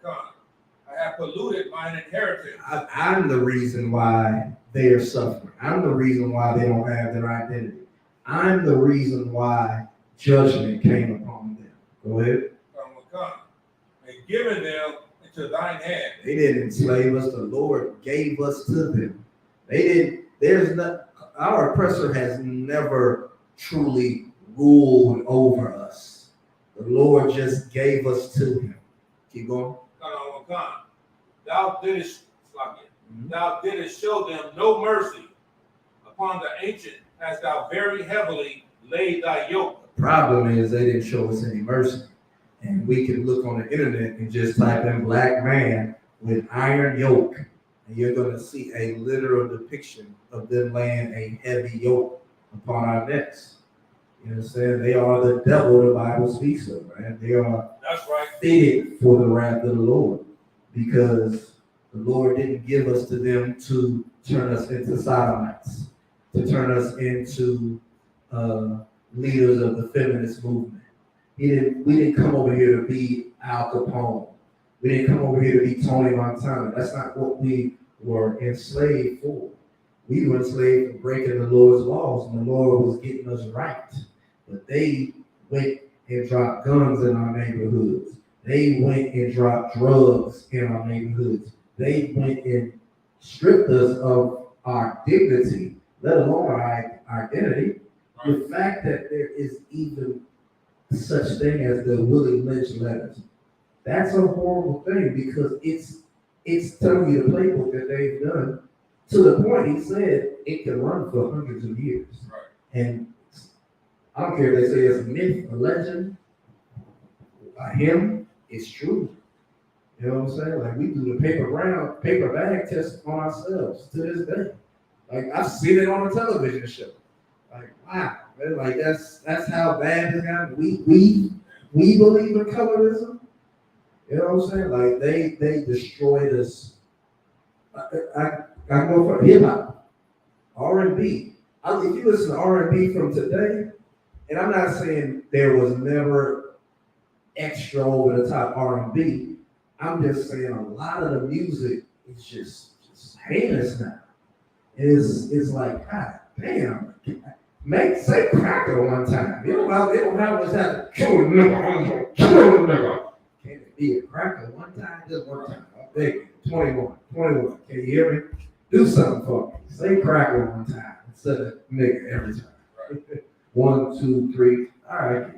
I have polluted mine inheritance. I'm the reason why they are suffering. I'm the reason why they don't have their identity. I'm the reason why judgment came upon them. Go ahead. And given them into thine hand. They didn't enslave us. The Lord gave us to them. They didn't. There's not. Our oppressor has never truly ruled over us. The Lord just gave us to him. Keep going. Thou didst show them no mercy. Upon the ancient hast thou very heavily laid thy yoke. The problem is they didn't show us any mercy. And we can look on the internet and just type in black man with iron yoke. And you're going to see a literal depiction of them laying a heavy yoke upon our necks. You know what I'm saying? They are the devil the Bible speaks of, man. They are fitted for the wrath of the Lord. Because the Lord didn't give us to them to turn us into sodomites, to turn us into leaders of the feminist movement. We didn't come over here to be Al Capone. We didn't come over here to be Tony Montana. That's not what we were enslaved for. We were enslaved for breaking the Lord's laws, and the Lord was getting us right. But they went and dropped guns in our neighborhoods. They went and dropped drugs in our neighborhoods. They went and stripped us of our dignity, let alone our identity. The fact that there is even such thing as the Willie Lynch letters, that's a horrible thing because it's telling you the playbook that they've done to the point he said it can run for hundreds of years. Right. And I don't care if they say it's a myth, a legend, a hymn, it's true. You know what I'm saying? Like we do the paper bag test on ourselves to this day. Like I've seen it on a television show. Like wow, man, like that's how bad it got. We believe in colorism. You know what I'm saying? Like they destroyed us. I go for hip hop, R&B. If you listen to R&B from today, and I'm not saying there was never extra over the top R&B. I'm just saying a lot of the music is just heinous now. It's like, God damn, say cracker one time. You know how they don't have what's happening. Kill a nigga. Can it be a cracker one time? Just one time. I beg you. 21. Can you hear me? Do something for me. Say cracker one time instead of nigga every time. Right. 1, 2, 3. All right.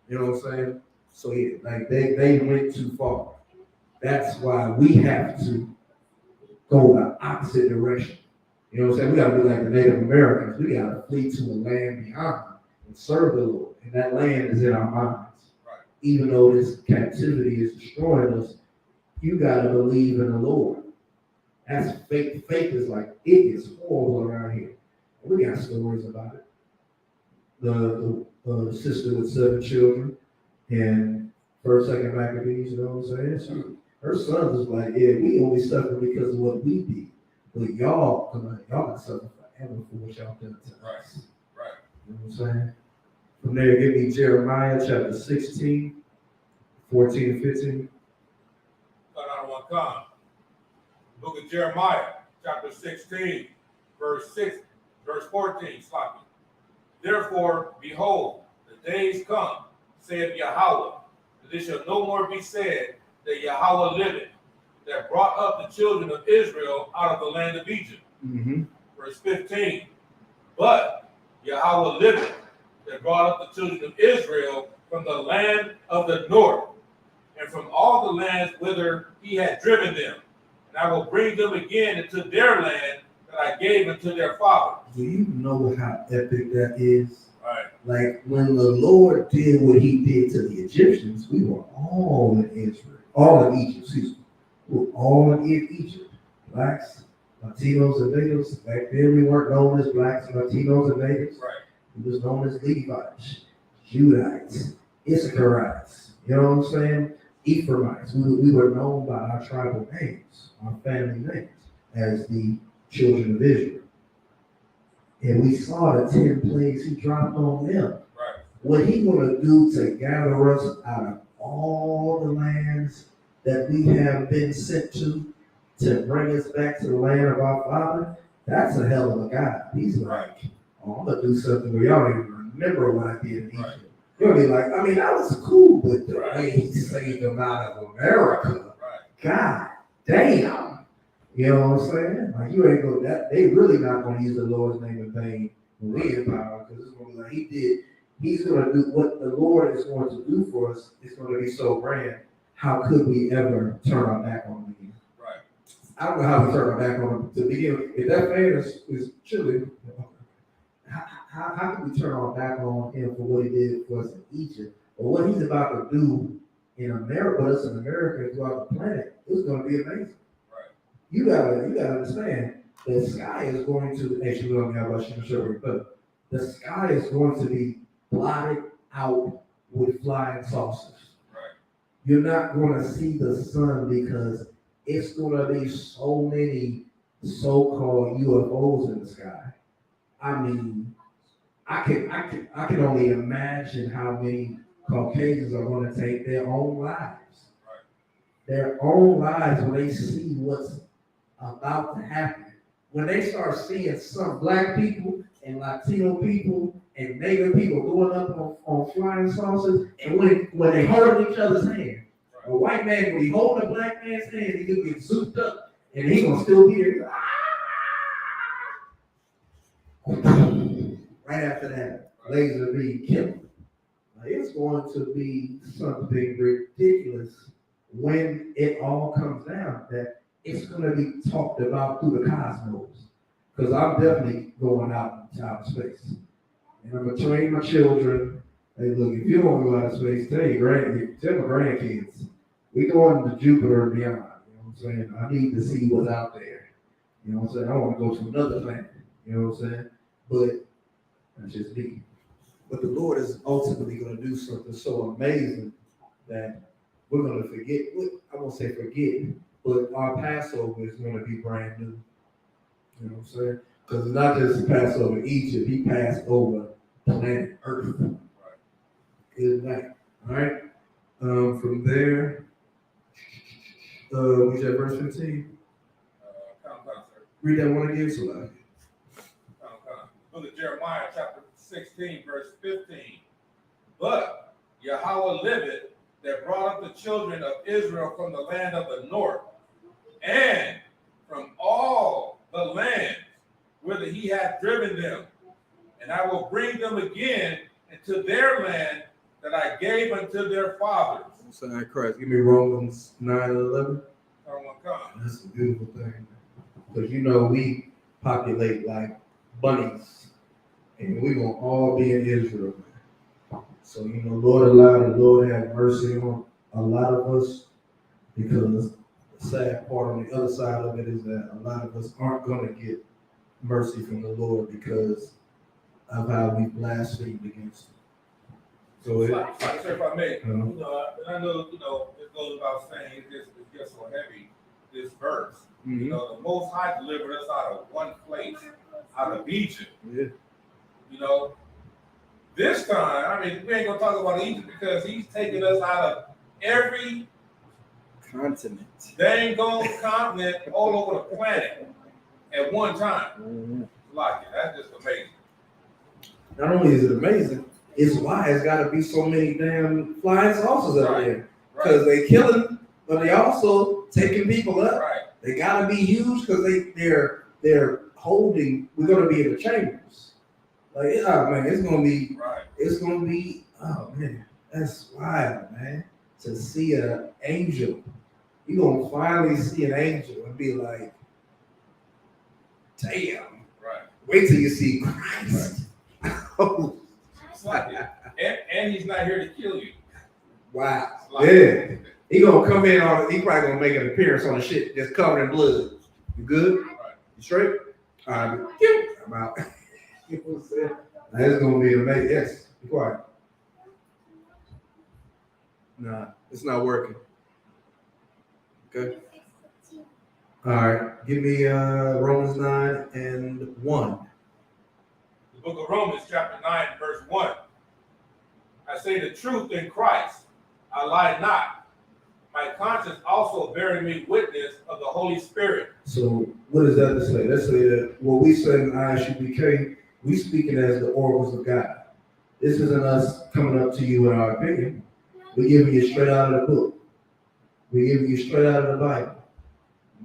You know what I'm saying? So yeah, like they went too far. That's why we have to go the opposite direction. You know what I'm saying? We got to be like the Native Americans. We got to flee to a land beyond and serve the Lord. And that land is in our minds. Right. Even though this captivity is destroying us, you got to believe in the Lord. That's faith. Faith is like, it is horrible around here. And we got stories about it. The sister with 7 children and first, second Maccabees, you know what I'm saying? Her sons was like, yeah, we only suffer because of what we did. But y'all can suffer forever for what y'all done to us. Right. You know what I'm saying? From there, give me Jeremiah chapter 16, 14 and 15. Book of Jeremiah, chapter 16, verse 14, sloppy. Therefore, behold, the days come, saith Yahweh, that it shall no more be said that Yahweh liveth, that brought up the children of Israel out of the land of Egypt. Mm-hmm. Verse 15. But Yahweh liveth, that brought up the children of Israel from the land of the north, and from all the lands whither he had driven them. And I will bring them again into their land that I gave unto their fathers. Do you know how epic that is? Right. Like when the Lord did what he did to the Egyptians, we were all in Israel, all in Egypt, excuse me. We were all in Egypt. Blacks, Latinos, and natives. Back then we weren't known as blacks, Latinos, and natives. Right. We was known as Levites, Judites, Issacharites, you know what I'm saying? Ephraimites. We were known by our tribal names, our family names, as the children of Israel. And we saw the 10 plagues he dropped on them. Right. What he want to do to gather us out of all the lands that we have been sent to bring us back to the land of our father, that's a hell of a God. He's like, I'm gonna do something where y'all don't even remember what I did in Egypt. Right. You'll be like, I mean, that was cool, but the Right. way he saved them out of America, Right. God damn. You know what I'm saying? Like you ain't gonna that they really not gonna use the Lord's name in vain when we in power, because it's gonna be like he's gonna do what the Lord is going to do for us. It's gonna be so grand. How could we ever turn our back on him again? Right. I don't know how we turn our back on him to begin with. If that man is chilling, how can we turn our back on him for what he did for us in Egypt, or what he's about to do in America, with us in America and throughout the planet? It's going to be amazing. Right. You gotta understand the sky is going to actually we don't have about sugar, but the sky is going to be blotted out with flying saucers. Right. You're not going to see the sun because it's going to be so many so-called UFOs in the sky. I mean, I can only imagine how many Caucasians are going to take their own lives. Right. Their own lives when they see what's about to happen. When they start seeing some black people and Latino people and Native people going up on flying saucers, and when they hold each other's hand, a white man, when he hold a black man's hand, he can get zooped up and he gonna still be there. Right after that, laser beam killed. It's going to be something ridiculous when it all comes down that it's going to be talked about through the cosmos. Because I'm definitely going out into outer space. And I'm going to train my children. Hey, look, if you don't go out of space, tell my grandkids, we going to Jupiter and beyond. You know what I'm saying? I need to see what's out there. You know what I'm saying? I want to go to another planet. You know what I'm saying? But that's just me. But the Lord is ultimately going to do something so amazing that we're going to forget. I won't say forget, but our Passover is going to be brand new. You know what I'm saying? Because it's not just Passover Egypt. He passed over planet Earth. Right. Good night. All right. From there, what's that, verse 15? Read that one again, somebody. Book of Jeremiah, chapter 16, verse 15. But Yahweh liveth, that brought up the children of Israel from the land of the north, and from all the lands whither he hath driven them. And I will bring them again into their land that I gave unto their fathers. Sorry, Christ. Give me Romans 9 and 11. That's a beautiful thing. Because you know we populate like bunnies. And we're going to all be in Israel. So, you know, Lord allow the Lord have mercy on a lot of us, because the sad part on the other side of it is that a lot of us aren't going to get mercy from the Lord because of how we blasphemed against him. So if I may, I know, it goes without saying, it's just so heavy, this verse. Mm-hmm. You know, the Most High delivered us out of one place, out of Egypt. Yeah. You know, this time, I mean, we ain't gonna talk about Egypt because he's taking us out of every continent, dang gone continent all over the planet at one time. Mm-hmm. Like it, that's just amazing. Not only is it amazing, it's why it's got to be so many damn flying saucers out there, because they killing, but they also taking people up. Right. They got to be huge because they're holding. We're gonna be in the chambers. Like, oh man, it's gonna be, oh man, that's wild, man. To see an angel, you're gonna finally see an angel and be like, damn. Right. Wait till you see Christ. Right. Like and he's not here to kill you. Wow. Yeah. He gonna come in he probably gonna make an appearance on the shit that's covered in blood. You good? Right. You straight? All right. I'm out. You know what I'm saying? That's gonna be amazing. Yes, be quiet. Nah, it's not working. Okay. All right. Give me Romans 9 and 1. The book of Romans, chapter 9, verse 1. I say the truth in Christ, I lie not. My conscience also bearing me witness of the Holy Spirit. So what does that say? Let's say that what we say in ISUPK We speaking as the oracles of God. This isn't us coming up to you in our opinion. We're giving you straight out of the book. We're giving you straight out of the Bible.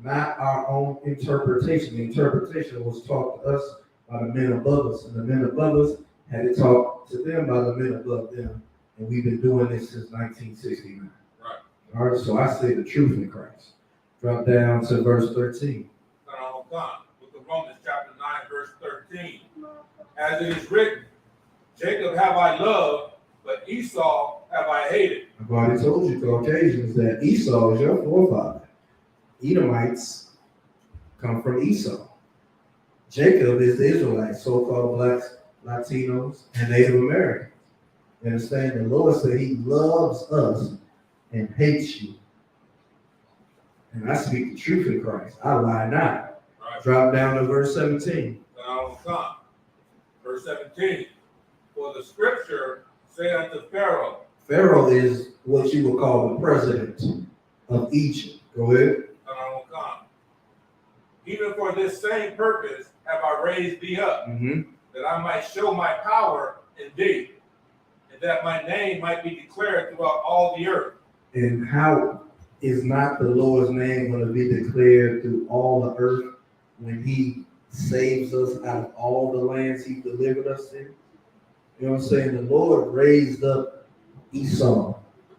Not our own interpretation. The interpretation was taught to us by the men above us, and the men above us had it taught to them by the men above them. And we've been doing this since 1969. Right. All right, so I say the truth in Christ. Drop down to verse 13. Book of Romans, chapter 9, verse 13. As it is written, Jacob have I loved, but Esau have I hated. I've already told you Caucasians that Esau is your forefather. Edomites come from Esau. Jacob is the Israelites, so-called blacks, Latinos, and Native Americans. You understand? The Lord said he loves us and hates you. And I speak the truth in Christ. I lie not. Right. Drop down to verse 17. Verse 17. For the scripture said unto Pharaoh. Pharaoh is what you would call the president of Egypt. Go ahead. Even for this same purpose have I raised thee up, that I might show my power in thee, and that my name might be declared throughout all the earth. And how is not the Lord's name going to be declared through all the earth when he saves us out of all the lands he delivered us in? You know what I'm saying? The Lord raised up Esau,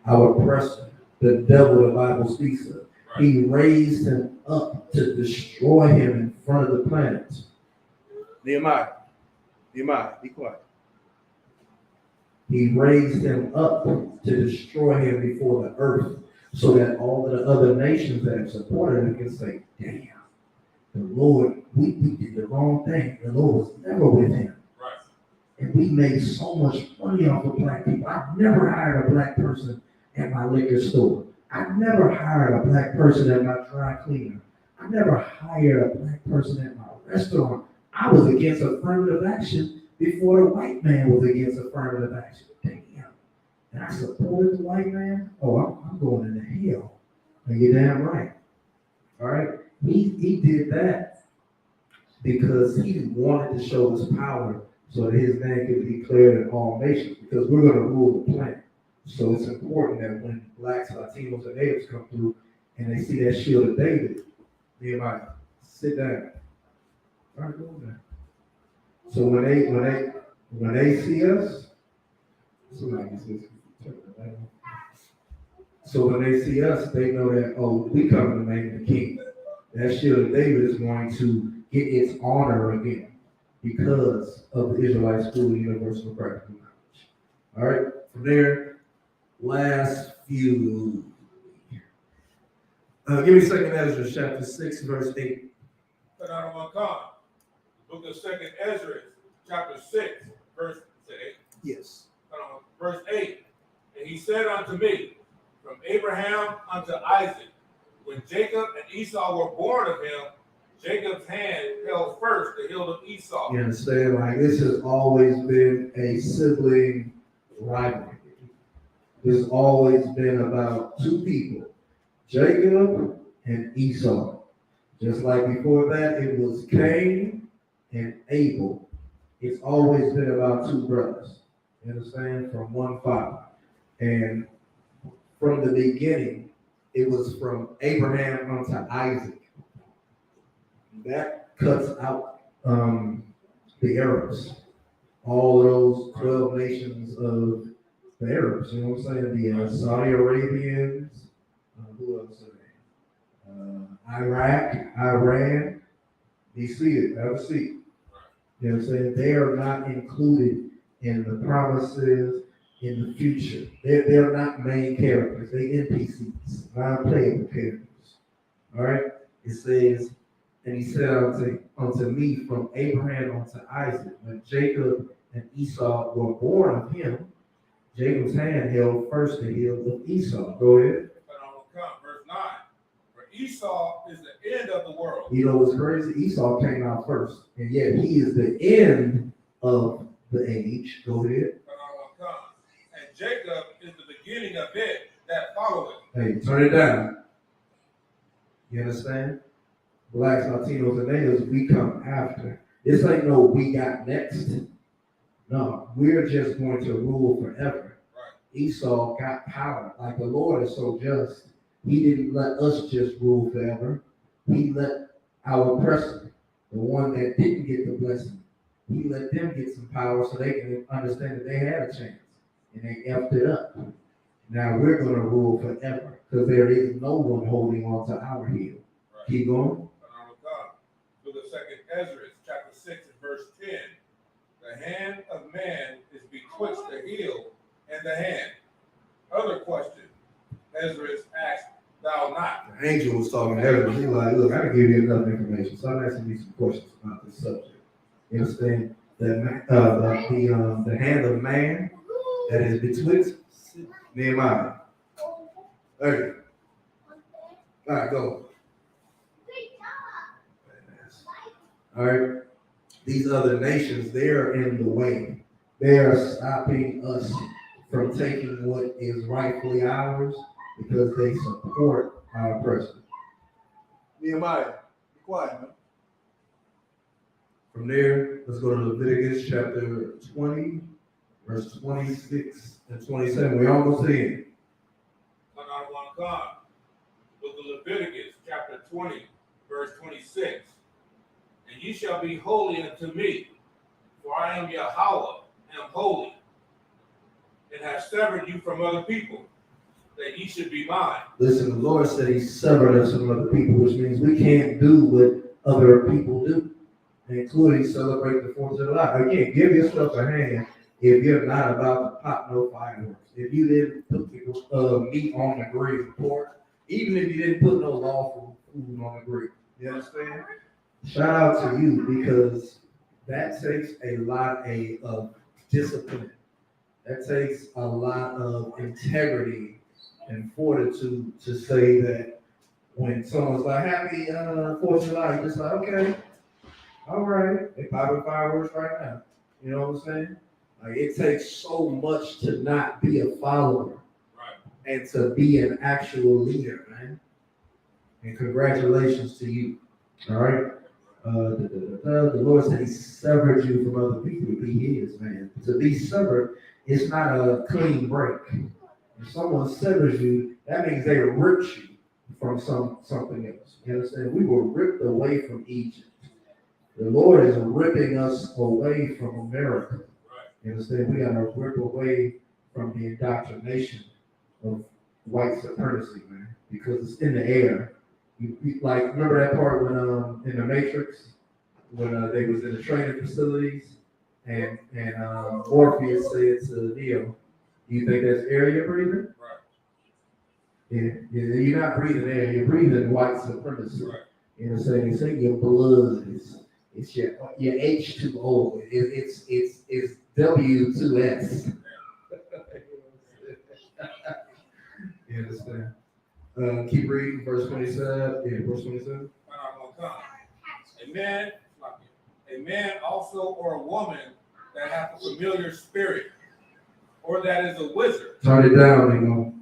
our oppressor, the devil the Bible speaks of. Right. He raised him up to destroy him in front of the planet. Nehemiah, be quiet. He raised him up to destroy him before the earth, so that all of the other nations that have supported him can say, damn, the Lord, we did the wrong thing. The Lord was never with him. Right. And we made so much money off of black people. I've never hired a black person at my liquor store. I've never hired a black person at my dry cleaner. I never hired a black person at my restaurant. I was against affirmative action before the white man was against affirmative action. Damn. And I supported the white man? Oh, I'm going into hell. And you're damn right. All right? He did that because he wanted to show his power so that his name could be declared in all nations, because we're going to rule the planet. So it's important that when blacks, Latinos, and natives come through and they see that shield of David, Nehemiah, sit down. All right, go there. So when they see us, so when they see us, they know that, oh, we come in the name of the King. That shield of David is going to get its honor again because of the Israelite School of Universal Practical Knowledge. All right, from there, last few. Give me 2nd Ezra chapter 6, verse 8. But I don't want to come. Book of 2nd Ezra, chapter 6, verse 8. Yes. Verse 8. And he said unto me, from Abraham unto Isaac, when Jacob and Esau were born of him, Jacob's hand held first the hilt of Esau. You understand? Like, this has always been a sibling rivalry. There's always been about two people, Jacob and Esau. Just like before that, it was Cain and Abel. It's always been about two brothers. You understand? From one father. And from the beginning, it was from Abraham unto Isaac. That cuts out the Arabs. All those 12 nations of the Arabs, you know what I'm saying? The Saudi Arabians, who else are they? Iraq, Iran. You see it, have a seat. You know what I'm saying? They are not included in the promises in the future. They're not main characters. They NPCs, non-playable characters. All right? It says, and he said unto me from Abraham unto Isaac, when Jacob and Esau were born of him, Jacob's hand held first the hilt of Esau. Go ahead. Verse 9. For Esau is the end of the world. You know what's crazy? Esau came out first, and yet he is the end of the age. Go ahead. And Jacob is the beginning of it that followeth. Hey, turn it down. You understand? Blacks, Latinos, and natives, we come after. This ain't no we got next. No, we're just going to rule forever. Right. Esau got power. Like the Lord is so just. He didn't let us just rule forever. He let our oppressor, the one that didn't get the blessing, he let them get some power so they can understand that they had a chance. And they effed it up. Now we're going to rule forever because there is no one holding on to our heel. Right. Keep going. Look at 2 Ezra, chapter 6 and verse 10. The hand of man is betwixt the heel and the hand. Other question. Ezra asked, thou not. The angel was talking to everyone. He was like, look, I can give you enough information. So I'm asking you some questions about this subject. You understand? The hand of man that is betwixt Nehemiah. Hey. All right, go. All right. These other nations, they're in the way. They are stopping us from taking what is rightfully ours because they support our president. Nehemiah, be quiet, man. From there, let's go to Leviticus chapter 20, verse 26 and 27. We almost in. With the Leviticus chapter 20, verse 26. And ye shall be holy unto me, for I am Yahweh, am holy, and have severed you from other people, that ye should be mine. Listen, the Lord said he severed us from other people, which means we can't do what other people do, including celebrate the 4th of July. Again, give yourself a hand if you're not about to pop no fireworks. If you didn't put the meat on the grill, pork, even if you didn't put no lawful food on the grill. You understand? Shout out to you because that takes a lot of discipline. That takes a lot of integrity and fortitude to say that when someone's like, happy 4th of July, you're just like, okay, all right, they popping fireworks right now. You know what I'm saying? Like, it takes so much to not be a follower, right, and to be an actual leader, man. And congratulations to you. All right. The Lord said he severed you from other people to be his, man. To be severed is not a clean break. If someone severs you, that means they ripped you from something else. You understand? We were ripped away from Egypt. The Lord is ripping us away from America. You understand? We got to rip away from the indoctrination of white supremacy, man, because it's in the air. Like, remember that part when in the Matrix, when they was in the training facilities, and Morpheus said to Neo, "Do you think that's air you're breathing?" right. Yeah, you're not breathing air. You're breathing white supremacy. Right. You know what I'm saying? It's in your blood. It's your H2O. It's W2S. You understand? Keep reading, verse 27. Yeah, verse 27. A man also or a woman that hath a familiar spirit, or that is a wizard, Turn it down, you know.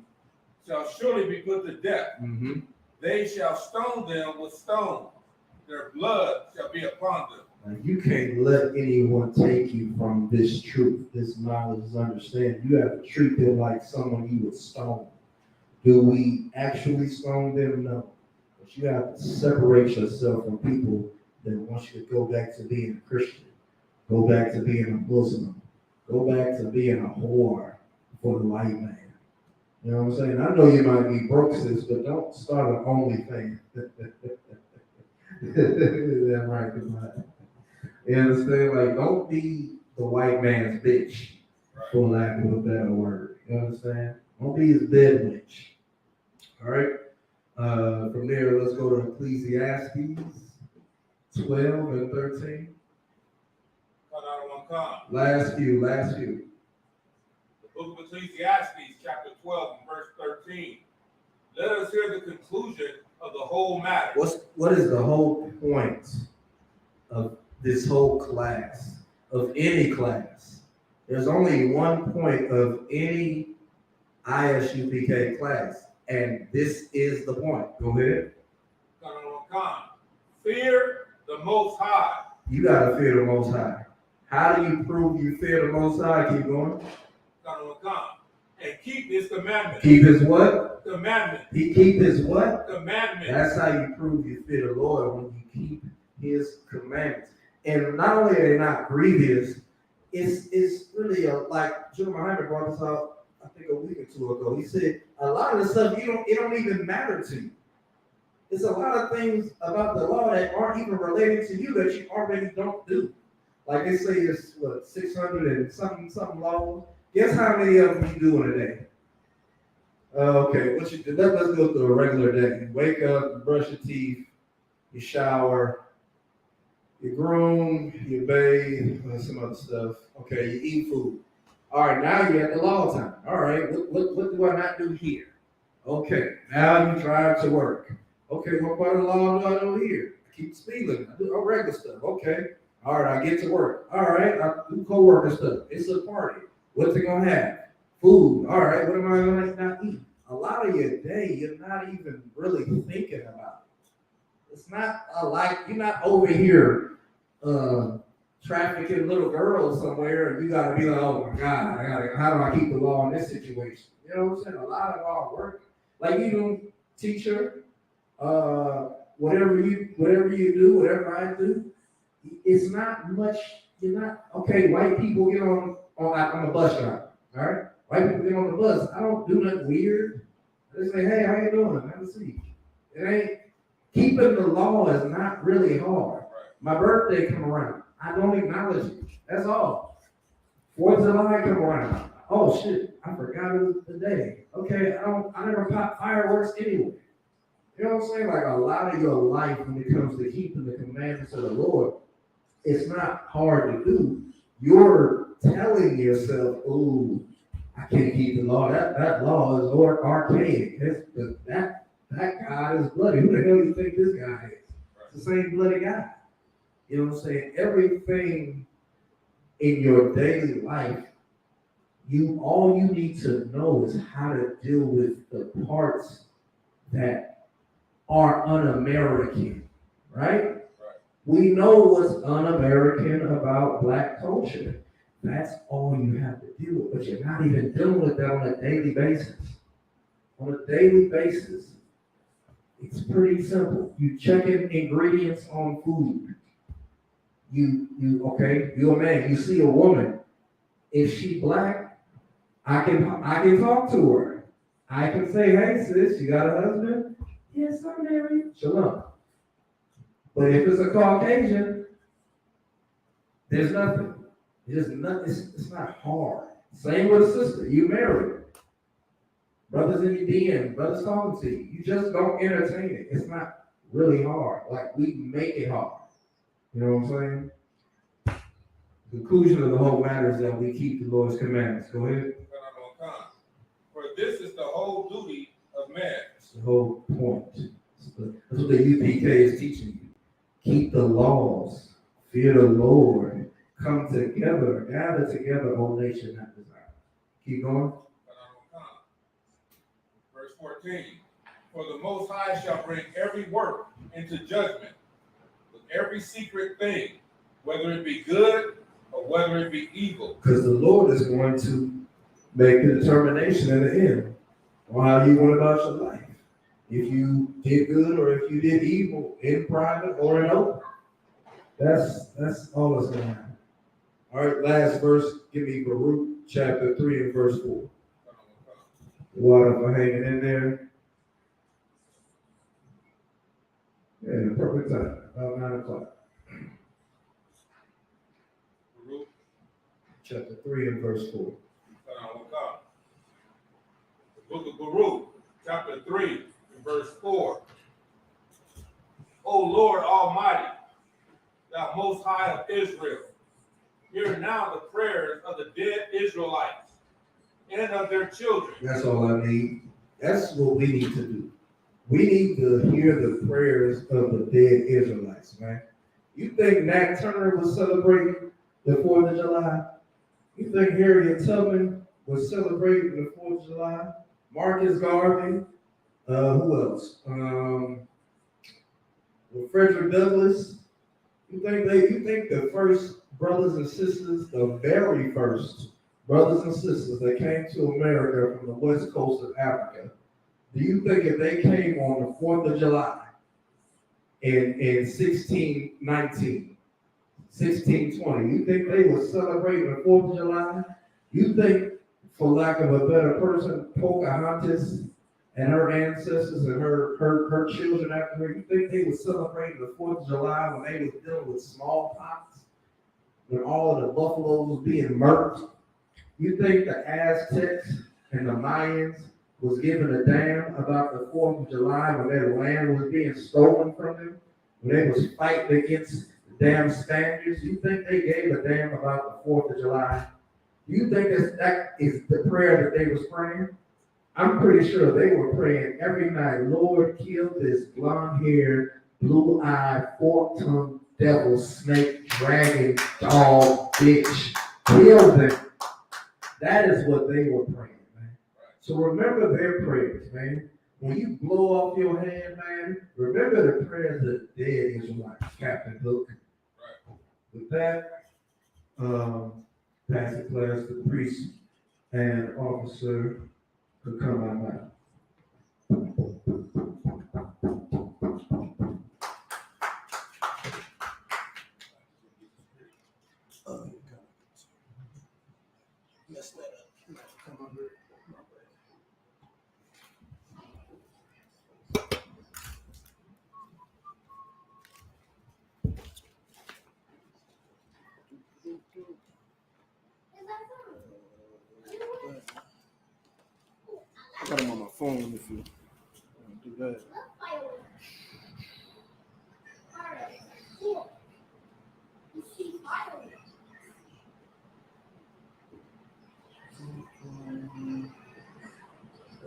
shall surely be put to death. Mm-hmm. They shall stone them with stones. Their blood shall be upon them. Like, you can't let anyone take you from this truth, this knowledge, this understanding. You have to treat them like someone you would stone. Do we actually stone them? No. But you have to separate yourself from people that want you to go back to being a Christian, go back to being a Muslim, go back to being a whore for the white man. You know what I'm saying? I know you might be broke, sis, but don't start an OnlyFans. That's right, man. You understand? Like, don't be the white man's bitch, for lack of a better word. You understand? Don't be his bed witch. All right. From there, let's go to Ecclesiastes 12 and 13. Last few. The book of Ecclesiastes, chapter 12, and verse 13. Let us hear the conclusion of the whole matter. What is the whole point of this whole class, of any class? There's only one point of any ISUPK class, and this is the point. Go ahead. Fear the Most High. You gotta fear the Most High. How do you prove you fear the Most High? Keep going. And keep his commandments. Keep his what? Commandments. He keep his what? Commandments. That's how you prove you fear the Lord, when you keep his commandments. And not only are they not grievous, it's really like Jim Muhammad brought this out, I think a week or two ago. He said a lot of the stuff it don't even matter to you. There's a lot of things about the law that aren't even related to you that you already don't do. Like they say it's 600 and something laws. Guess how many of them you do in a day? Okay, what you do? Let's go through a regular day. You wake up, you brush your teeth, you shower, you groom, you bathe, some other stuff. Okay, you eat food. All right, now you're at the law time. All right, what do I not do here? Okay, now you drive to work. Okay, what part of the law do I do here? I keep speed limit. I do all regular stuff. Okay. All right, I get to work. All right, I do co-worker stuff. It's a party. What's it gonna have? Food. All right, what am I gonna not eat? A lot of your day, you're not even really thinking about it. It's not like you're not over here trafficking little girls somewhere, and you gotta be like, oh my God, how do I keep the law in this situation? You know what I'm saying? A lot of our work, like you do, teacher, whatever you do, whatever I do, it's not much. You're not okay. White people get on I'm a bus driver. All right, white people get on the bus. I don't do nothing weird. I just say, hey, how you doing? Have a seat. It ain't keeping the law is not really hard. My birthday come around, I don't acknowledge it. That's all. 4th of July come around. Oh shit, I forgot it was the day. Okay, I never pop fireworks anyway. You know what I'm saying? Like a lot of your life when it comes to keeping the commandments of the Lord, it's not hard to do. You're telling yourself, "Oh, I can't keep the law. That law is archaic. That God is bloody. Who the hell do you think this guy is? It's the same bloody guy." You know what I'm saying? Everything in your daily life, all you need to know is how to deal with the parts that are un-American, right? We know what's un-American about Black culture. That's all you have to deal with, but you're not even dealing with that on a daily basis. On a daily basis, it's pretty simple. You check in ingredients on food. You're a man. You see a woman. If she Black, I can talk to her. I can say, hey sis, you got a husband? Yes, I'm married. Shalom. But if it's a Caucasian, there's nothing. There's nothing. It's not hard. Same with a sister. You married. Brothers in your DM, brothers talking to you. You just don't entertain it. It's not really hard. Like we make it hard. You know what I'm saying? The conclusion of the whole matter is that we keep the Lord's commandments. Go ahead. For this is the whole duty of man. That's the whole point. That's what the UPK is teaching you. Keep the laws. Fear the Lord. Come together. Gather together, O nation not desire. Keep going. Verse 14. For the Most High shall bring every work into judgment with every secret thing, whether it be good or whether it be evil. Because the Lord is going to make the determination in the end on how you went about your life. If you did good or if you did evil in private or in open. That's all that's going to happen. All right, last verse. Give me Baruch chapter 3 and verse 4. Water for hanging in there. Yeah, perfect time. About 9 o'clock. Baruch. Chapter 3 and verse 4. The book of Baruch, chapter 3 and verse 4. O Lord Almighty, thou Most High of Israel, hear now the prayers of the dead Israelites and of their children. That's all I need. That's what we need to do. We need to hear the prayers of the dead Israelites, man. You think Nat Turner was celebrating the 4th of July? You think Harriet Tubman was celebrating the 4th of July? Marcus Garvey? Who else? Frederick Douglass? You think the first brothers and sisters, the very first brothers and sisters that came to America from the west coast of Africa, do you think if they came on the 4th of July in 1619, 1620, you think they were celebrating the 4th of July? You think, for lack of a better person, Pocahontas and her ancestors and her children after her, you think they were celebrating the 4th of July when they was dealing with smallpox, when all of the buffaloes was being murked? You think the Aztecs and the Mayans was giving a damn about the 4th of July when their land was being stolen from them, when they was fighting against the damn Spaniards? You think they gave a damn about the 4th of July? You think that is the prayer that they was praying? I'm pretty sure they were praying every night, Lord, kill this blonde-haired, blue-eyed, fork-tongued devil, snake, dragon, dog, bitch. Kill them. That is what they were praying, man. So remember their prayers, man. When you blow off your hand, man, remember the prayers of the dead Israelites, Captain Hook. With that, pass the class to the priest and officer could come on now. Mess that up. Come on. I got them on my phone if you do that.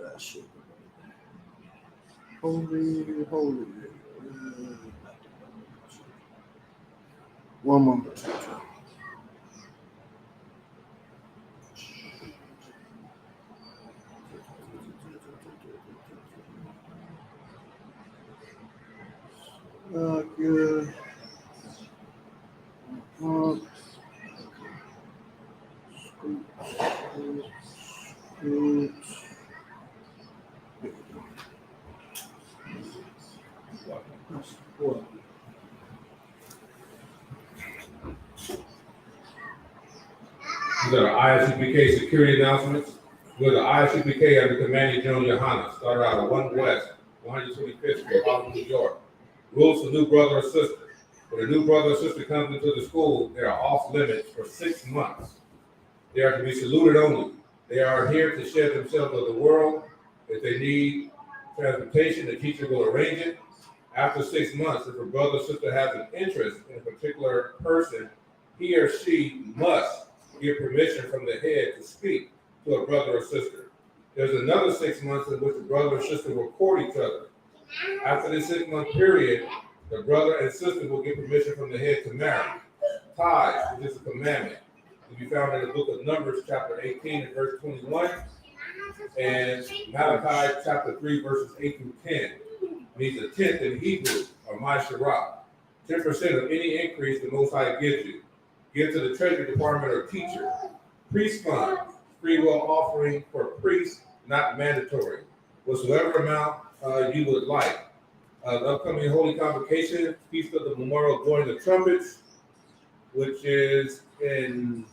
That shit. Holy. One moment. Good. These are the ISUPK security announcements. With the ISUPK under Commander General Yohana, started out at 1 West, 125th Street, Harlem, New York. Rules for new brother or sister. When a new brother or sister comes into the school, they are off limits for 6 months. They are to be saluted only. They are here to share themselves with the world. If they need transportation, the teacher will arrange it. After 6 months, if a brother or sister has an interest in a particular person, he or she must get permission from the head to speak to a brother or sister. There's another 6 months in which the brother or sister will court each other. After this 6 month period, the brother and sister will get permission from the head to marry. Tithes, which is a commandment, to be found in the book of Numbers, chapter 18 and verse 21, and Malachi, chapter 3, verses 8 through 10. Means a tenth in Hebrew, or Masharah. 10% of any increase the Most High gives you. Give to the Treasury Department or teacher. Priest fund, free will offering for priests, not mandatory. Whatsoever amount you would like. The upcoming Holy Convocation, Feast of the Memorial Blowing the Trumpets, which is in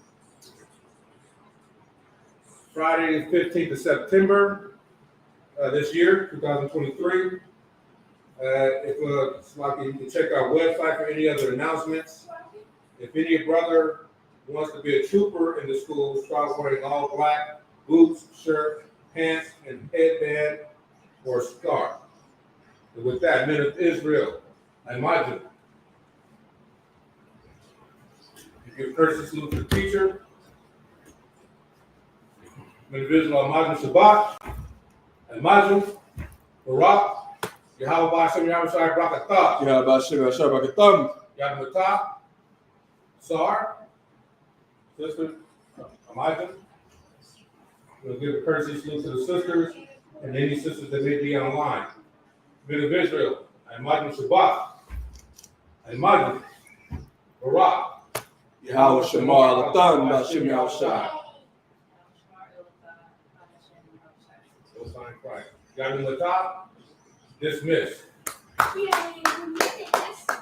Friday the 15th of September this year, 2023. It's like you can check our website for any other announcements. If any brother wants to be a trooper in the school, start wearing all black, boots, shirt, pants, and headband or scarf. And with that, men of Israel, I imagine you give courtesy salute to the teacher. Men of Israel, imagine Shabbat, imagine Barak, Yahweh Shem Yahweh Brakatah, Yahweh Shem Yahweh Brakatah, Yahweh Sar, sister, imagine. We'll give a courtesy salute to the sisters and any sisters that may be online. Men of Israel, I imagine Shabbat, I imagine Barak. Yahweh Shamar Lathan Bashim Yahushua. No sign Christ. Got him on the top? Dismiss. Yay, we made it.